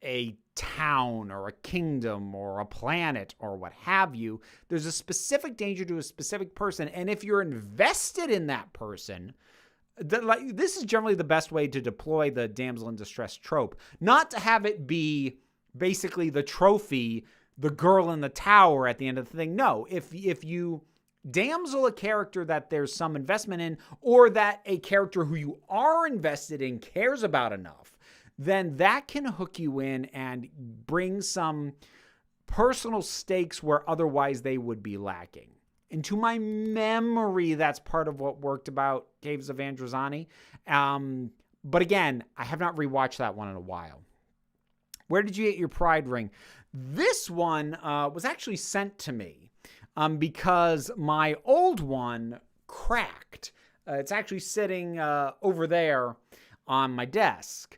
a town or a kingdom or a planet or what have you. There's a specific danger to a specific person, and if you're invested in that person, this is generally the best way to deploy the damsel in distress trope. Not to have it be basically the trophy, the girl in the tower at the end of the thing. No, if you damsel a character that there's some investment in, or that a character who you are invested in cares about enough, then that can hook you in and bring some personal stakes where otherwise they would be lacking. And to my memory, that's part of what worked about Caves of Androzani. But again, I have not rewatched that one in a while. Where did you get your pride ring? This one was actually sent to me because my old one cracked. It's actually sitting over there on my desk.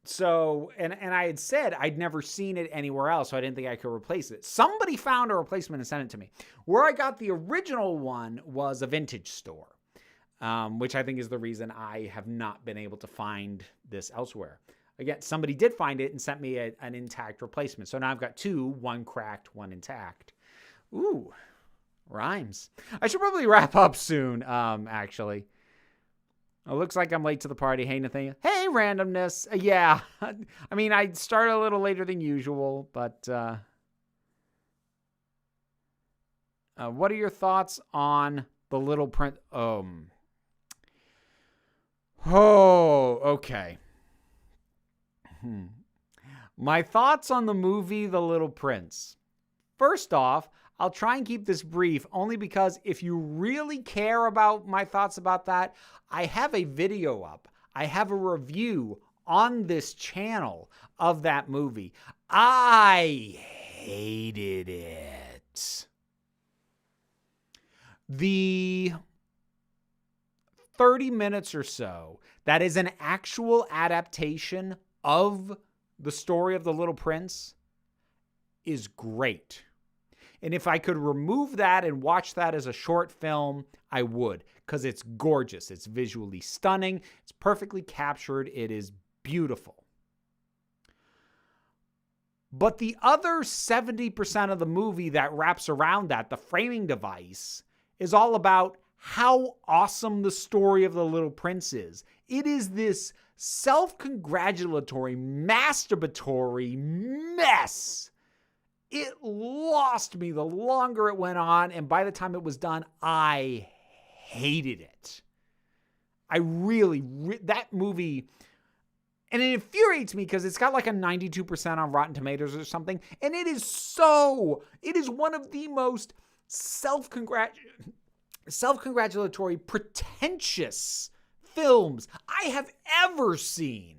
So I had said I'd never seen it anywhere else, so I didn't think I could replace it. Somebody found a replacement and sent it to me. Where I got the original one was a vintage store, which I think is the reason I have not been able to find this elsewhere. Again, somebody did find it and sent me an intact replacement. So now I've got two, one cracked, one intact. Ooh, rhymes. I should probably wrap up soon, actually. It looks like I'm late to the party. Hey, Nathaniel. Hey, randomness. Yeah. I mean, I started a little later than usual, but what are your thoughts on The Little Prince? Okay. My thoughts on the movie The Little Prince. First off, I'll try and keep this brief only because if you really care about my thoughts about that, I have a video up. I have a review on this channel of that movie. I hated it. The 30 minutes or so that is an actual adaptation of the story of The Little Prince is great. And if I could remove that and watch that as a short film, I would, because it's gorgeous. It's visually stunning. It's perfectly captured. It is beautiful. But the other 70% of the movie that wraps around that, the framing device, is all about how awesome the story of The Little Prince is. It is this self-congratulatory, masturbatory mess. It lost me the longer it went on, and by the time it was done, I hated it. I really, that movie, and it infuriates me because it's got like a 92% on Rotten Tomatoes or something, and it is one of the most self-congratulatory, pretentious films I have ever seen.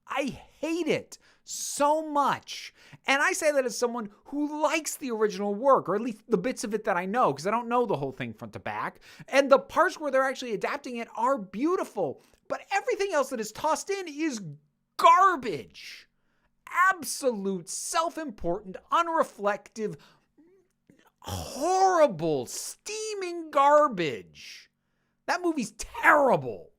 I hate it so much. And I say that as someone who likes the original work, or at least the bits of it that I know, because I don't know the whole thing front to back. And the parts where they're actually adapting it are beautiful. But everything else that is tossed in is garbage. Absolute, self-important, unreflective, horrible, steaming garbage. That movie's terrible.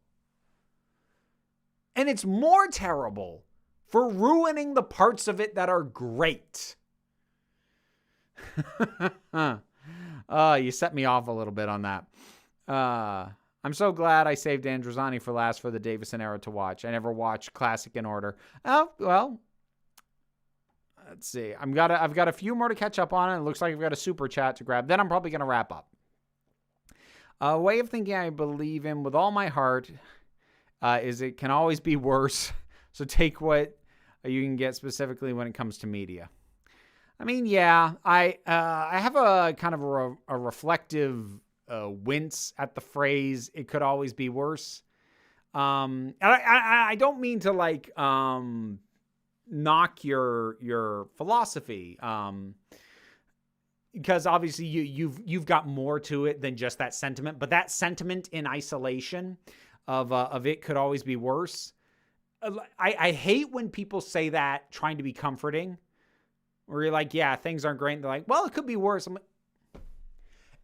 And it's more terrible for ruining the parts of it that are great. You set me off a little bit on that. I'm so glad I saved Androzani for last for the Davison era to watch. I never watched Classic in order. Oh, well, let's see. I've got a few more to catch up on. It looks like I've got a super chat to grab. Then I'm probably going to wrap up. A way of thinking I believe in with all my heart is it can always be worse. So take what you can get specifically when it comes to media. I mean, yeah, I have a kind of a reflective wince at the phrase, it could always be worse. And I don't mean to knock your philosophy. Because obviously you've got more to it than just that sentiment, but that sentiment in isolation of it could always be worse. I hate when people say that trying to be comforting, where you're like, yeah, things aren't great. And they're like, well, it could be worse. I'm like,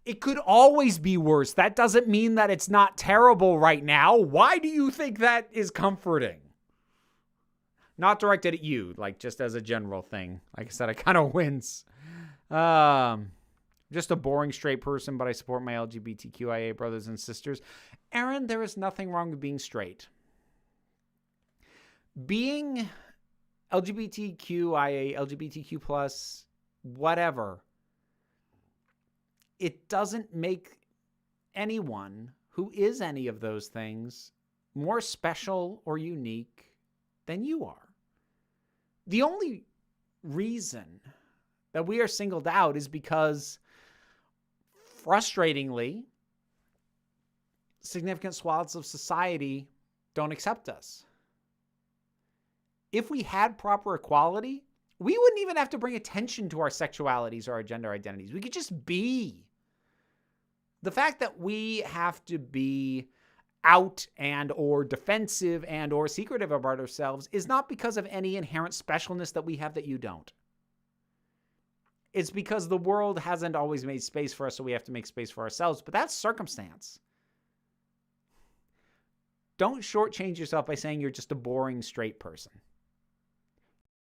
it could always be worse. That doesn't mean that it's not terrible right now. Why do you think that is comforting? Not directed at you, like just as a general thing. Like I said, I kind of wince. Just a boring straight person, but I support my LGBTQIA brothers and sisters. Aaron, there is nothing wrong with being straight. Being LGBTQIA, LGBTQ plus, whatever, it doesn't make anyone who is any of those things more special or unique than you are. The only reason that we are singled out is because, frustratingly, significant swaths of society don't accept us. If we had proper equality, we wouldn't even have to bring attention to our sexualities or our gender identities. We could just be. The fact that we have to be out and or defensive and or secretive about ourselves is not because of any inherent specialness that we have that you don't. It's because the world hasn't always made space for us, so we have to make space for ourselves. But that's circumstance. Don't shortchange yourself by saying you're just a boring straight person.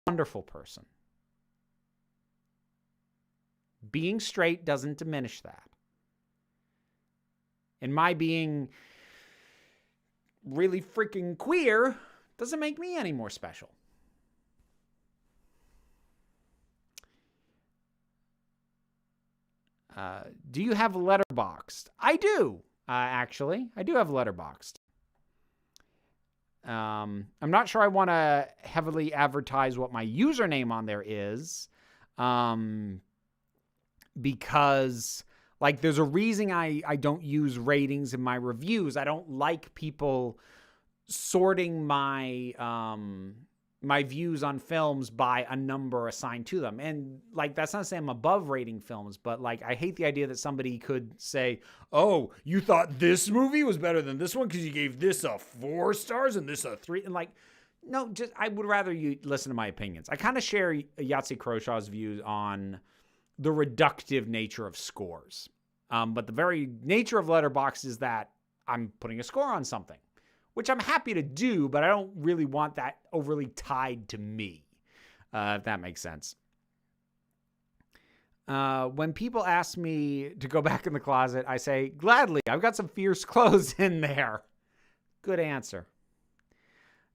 Wonderful person. Being straight doesn't diminish that. And my being really freaking queer doesn't make me any more special. Do you have Letterboxd? I do, actually. I do have Letterboxd. I'm not sure I want to heavily advertise what my username on there is, because, like, there's a reason I don't use ratings in my reviews. I don't like people sorting my my views on films by a number assigned to them. And, like, that's not to say I'm above rating films, but, like, I hate the idea that somebody could say, oh, you thought this movie was better than this one because you gave this a 4 stars and this a 3. And, like, no, just I would rather you listen to my opinions. I kind of share Yahtzee Crowshaw's views on the reductive nature of scores. But the very nature of Letterboxd is that I'm putting a score on something, which I'm happy to do, but I don't really want that overly tied to me, if that makes sense. When people ask me to go back in the closet, I say, gladly, I've got some fierce clothes in there. Good answer.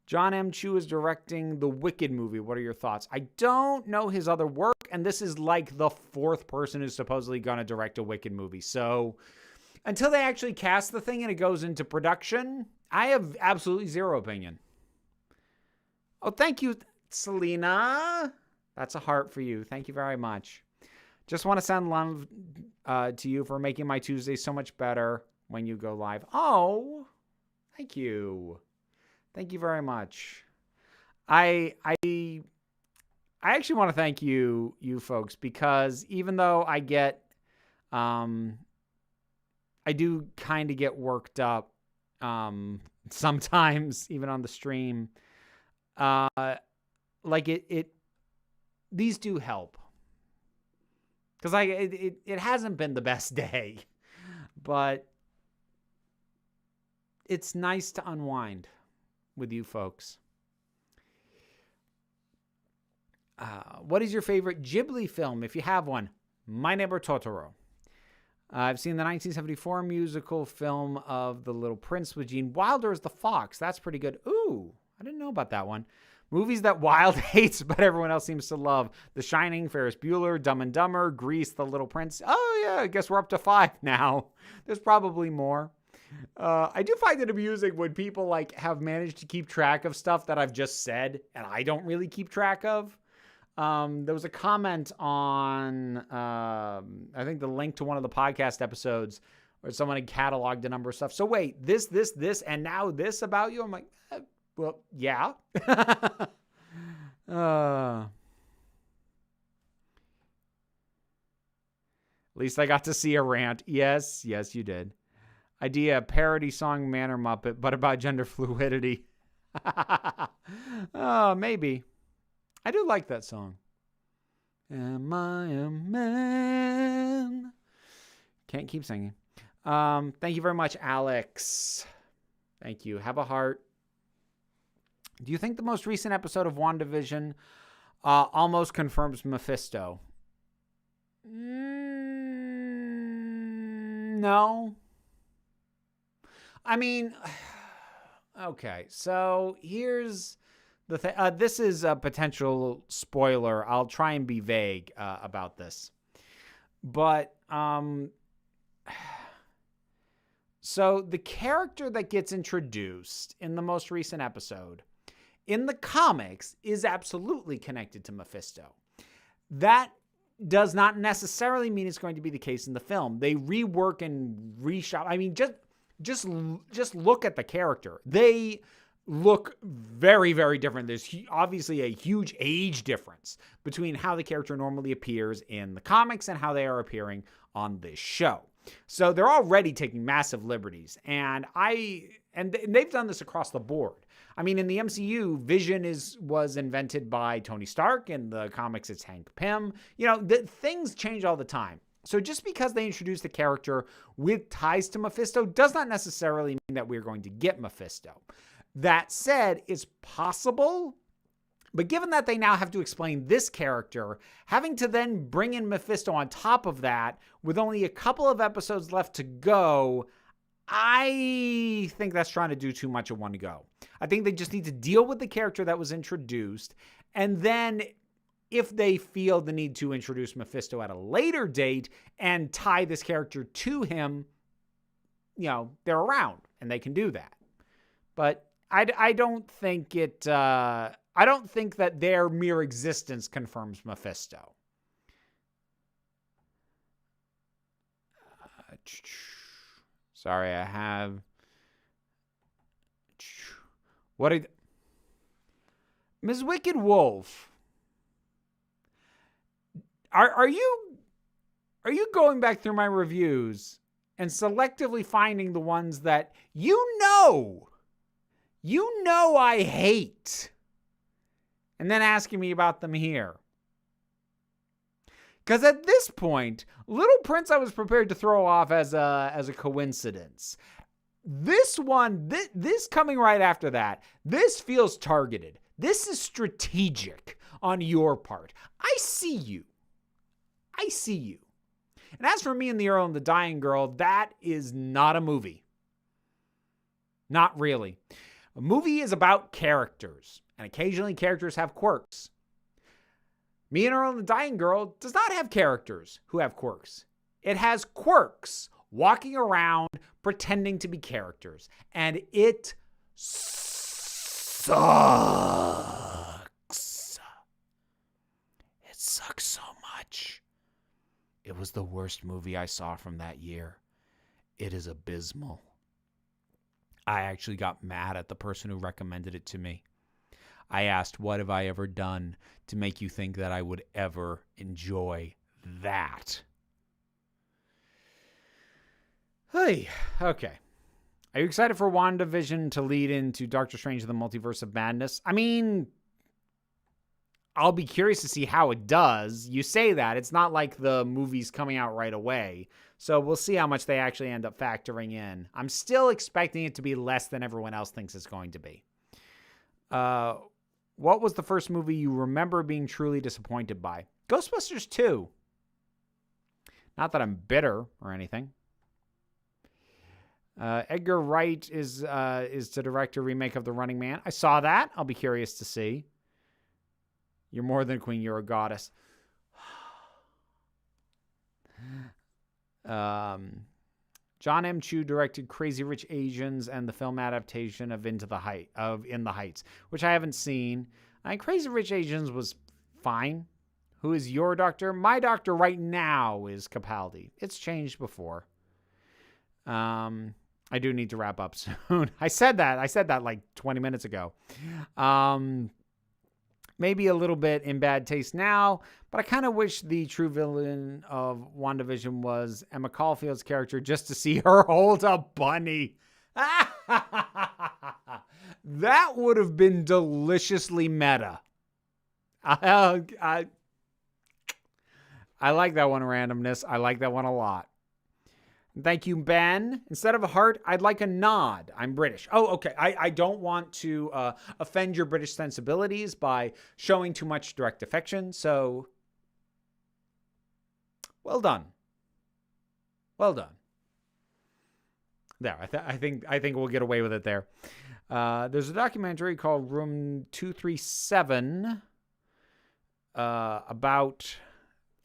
John M. Chu is directing the Wicked movie. What are your thoughts? I don't know his other work, and this is like the 4th person who's supposedly going to direct a Wicked movie. So until they actually cast the thing and it goes into production, I have absolutely zero opinion. Oh, thank you, Selena. That's a heart for you. Thank you very much. Just want to send love to you for making my Tuesday so much better when you go live. Oh, thank you. Thank you very much. I actually want to thank you folks, because even though I get, I do kind of get worked up sometimes, even on the stream. Like these do help, because it hasn't been the best day, but it's nice to unwind with you folks. What is your favorite Ghibli film, if you have one? My Neighbor Totoro. I've seen the 1974 musical film of The Little Prince with Gene Wilder as the fox. That's pretty good. Ooh, I didn't know about that one. Movies that Wilde hates but everyone else seems to love. The Shining, Ferris Bueller, Dumb and Dumber, Grease, The Little Prince. Oh, yeah, I guess we're up to 5 now. There's probably more. I do find it amusing when people, like, have managed to keep track of stuff that I've just said and I don't really keep track of. There was a comment on, I think the link to one of the podcast episodes where someone had cataloged a number of stuff. So wait, this, and now this about you? I'm like, well, yeah. At least I got to see a rant. Yes, you did. Idea, parody song Manor Muppet, but about gender fluidity. Maybe. I do like that song. Am I a man? Can't keep singing. Thank you very much, Alex. Thank you. Have a heart. Do you think the most recent episode of WandaVision almost confirms Mephisto? No. I mean, okay. So here's the thing. This is a potential spoiler. I'll try and be vague about this. But, so the character that gets introduced in the most recent episode in the comics is absolutely connected to Mephisto. That does not necessarily mean it's going to be the case in the film. They rework and reshop. I mean, just look at the character. They look very, very different. There's obviously a huge age difference between how the character normally appears in the comics and how they are appearing on this show. So they're already taking massive liberties, and they've done this across the board. I mean, in the MCU, Vision was invented by Tony Stark. In the comics, it's Hank Pym. Things change all the time. So just because they introduce the character with ties to Mephisto does not necessarily mean that we're going to get Mephisto. That said, it's possible. But given that they now have to explain this character, having to then bring in Mephisto on top of that, with only a couple of episodes left to go, I think that's trying to do too much at one go. I think they just need to deal with the character that was introduced, and then if they feel the need to introduce Mephisto at a later date and tie this character to him, they're around and they can do that. But I don't think it. I don't think that their mere existence confirms Mephisto. Sorry, I have. What did Ms. Wicked Wolf? Are you going back through my reviews and selectively finding the ones that you know I hate, and then asking me about them here? Because at this point, Little Prince I was prepared to throw off as a coincidence. This one, this coming right after that, this feels targeted. This is strategic on your part. I see you. And as for Me and the Earl and the Dying Girl, that is not a movie. Not really. A movie is about characters, and occasionally characters have quirks. Me and Earl and the Dying Girl does not have characters who have quirks. It has quirks walking around pretending to be characters, and it sucks. It sucks so much. It was the worst movie I saw from that year. It is abysmal. I actually got mad at the person who recommended it to me. I asked, what have I ever done to make you think that I would ever enjoy that? Hey, okay. Are you excited for WandaVision to lead into Doctor Strange and the Multiverse of Madness? I mean, I'll be curious to see how it does. You say that. It's not like the movie's coming out right away. So we'll see how much they actually end up factoring in. I'm still expecting it to be less than everyone else thinks it's going to be. What was the first movie you remember being truly disappointed by? Ghostbusters 2. Not that I'm bitter or anything. Edgar Wright is to direct a remake of The Running Man. I saw that. I'll be curious to see. You're more than a queen. You're a goddess. John M. Chu directed Crazy Rich Asians and the film adaptation of In the Heights, which I haven't seen. Crazy Rich Asians was fine. Who is your doctor? My doctor right now is Capaldi. It's changed before. I do need to wrap up soon. I said that like 20 minutes ago. maybe a little bit in bad taste now, but I kind of wish the true villain of WandaVision was Emma Caulfield's character just to see her hold a bunny. That would have been deliciously meta. I like that one, randomness. I like that one a lot. Thank you, Ben. Instead of a heart, I'd like a nod. I'm British. Oh, okay. I don't want to offend your British sensibilities by showing too much direct affection. So, well done. Well done. There. I think we'll get away with it there. There's a documentary called Room 237 about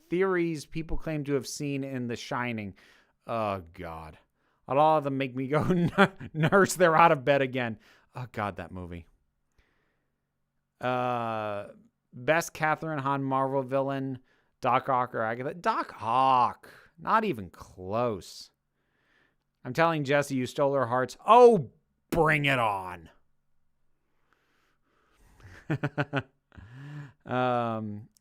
theories people claim to have seen in The Shining. Oh, God. A lot of them make me go, nurse, they're out of bed again. Oh, God, that movie. Best Catherine Hahn Marvel villain, Doc Ock or Agatha? Doc Ock. Not even close. I'm telling Jessie you stole her hearts. Oh, bring it on.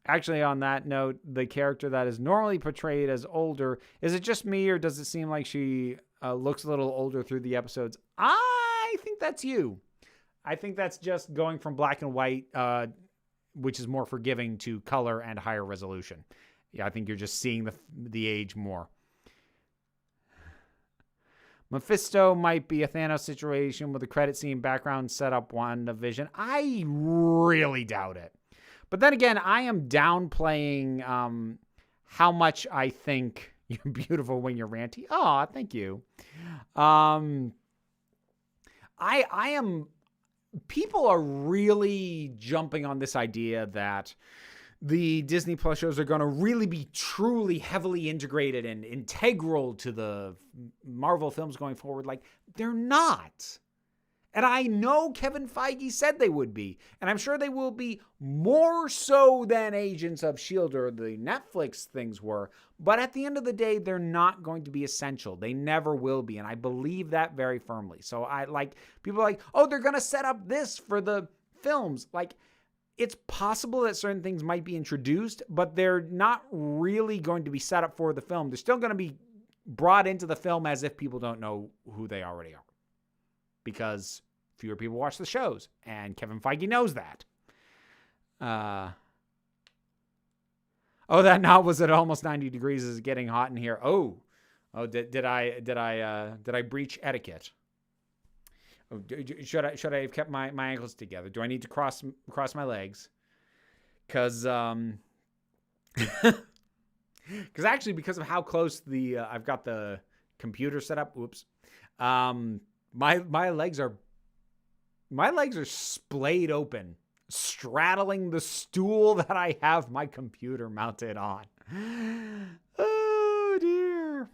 Actually, on that note, the character that is normally portrayed as older, is it just me or does it seem like she looks a little older through the episodes? I think that's you. I think that's just going from black and white, which is more forgiving, to color and higher resolution. Yeah, I think you're just seeing the age more. Mephisto might be a Thanos situation with a credit scene background set up WandaVision. I really doubt it. But then again, I am downplaying how much I think you're beautiful when you're ranty. Oh, thank you. I am... People are really jumping on this idea that the Disney Plus shows are going to really be truly heavily integrated and integral to the Marvel films going forward. Like, they're not. And I know Kevin Feige said they would be. And I'm sure they will be more so than Agents of S.H.I.E.L.D. or the Netflix things were. But at the end of the day, they're not going to be essential. They never will be. And I believe that very firmly. So people are like, oh, they're going to set up this for the films. Like, it's possible that certain things might be introduced, but they're not really going to be set up for the film. They're still going to be brought into the film as if people don't know who they already are. Because fewer people watch the shows, and Kevin Feige knows that. That knot was at almost 90 degrees. Is getting hot in here. Did I breach etiquette? Should I have kept my ankles together? Do I need to cross my legs? Because actually, because of how close I've got the computer set up. Oops. My legs are splayed open, straddling the stool that I have my computer mounted on. Oh dear.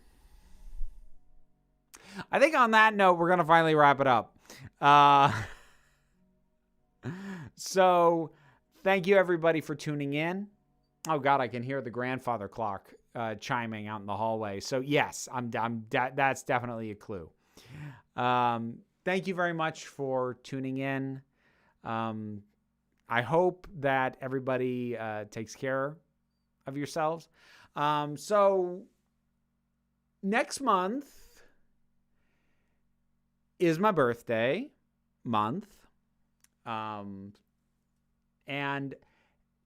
I think on that note, we're gonna finally wrap it up. So thank you everybody for tuning in. Oh God, I can hear the grandfather clock chiming out in the hallway. So yes, that's definitely a clue. Thank you very much for tuning in. I hope that everybody takes care of yourselves. So next month is my birthday month. And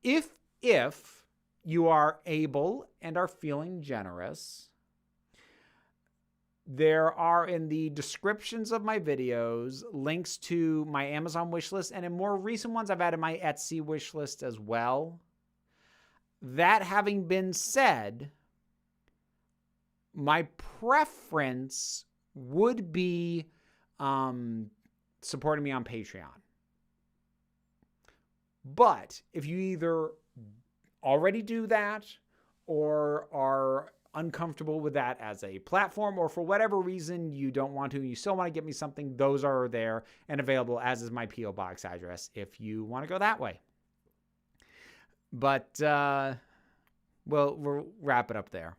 if you are able and are feeling generous, there are in the descriptions of my videos links to my Amazon wish list, and in more recent ones, I've added my Etsy wish list as well. That having been said, my preference would be supporting me on Patreon. But if you either already do that or are uncomfortable with that as a platform, or for whatever reason you don't want to and you still want to get me something, those are there and available, as is my P.O. Box address if you want to go that way. But we'll wrap it up there.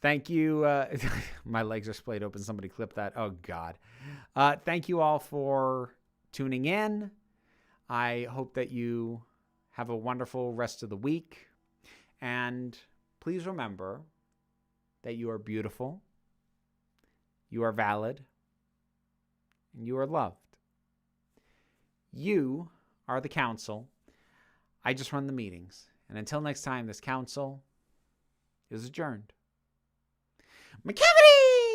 Thank you. My legs are splayed open. Somebody clip that. Oh God. Thank you all for tuning in. I hope that you have a wonderful rest of the week. And please remember that you are beautiful, you are valid, and you are loved. You are the council. I just run the meetings. And until next time, this council is adjourned. McCavity!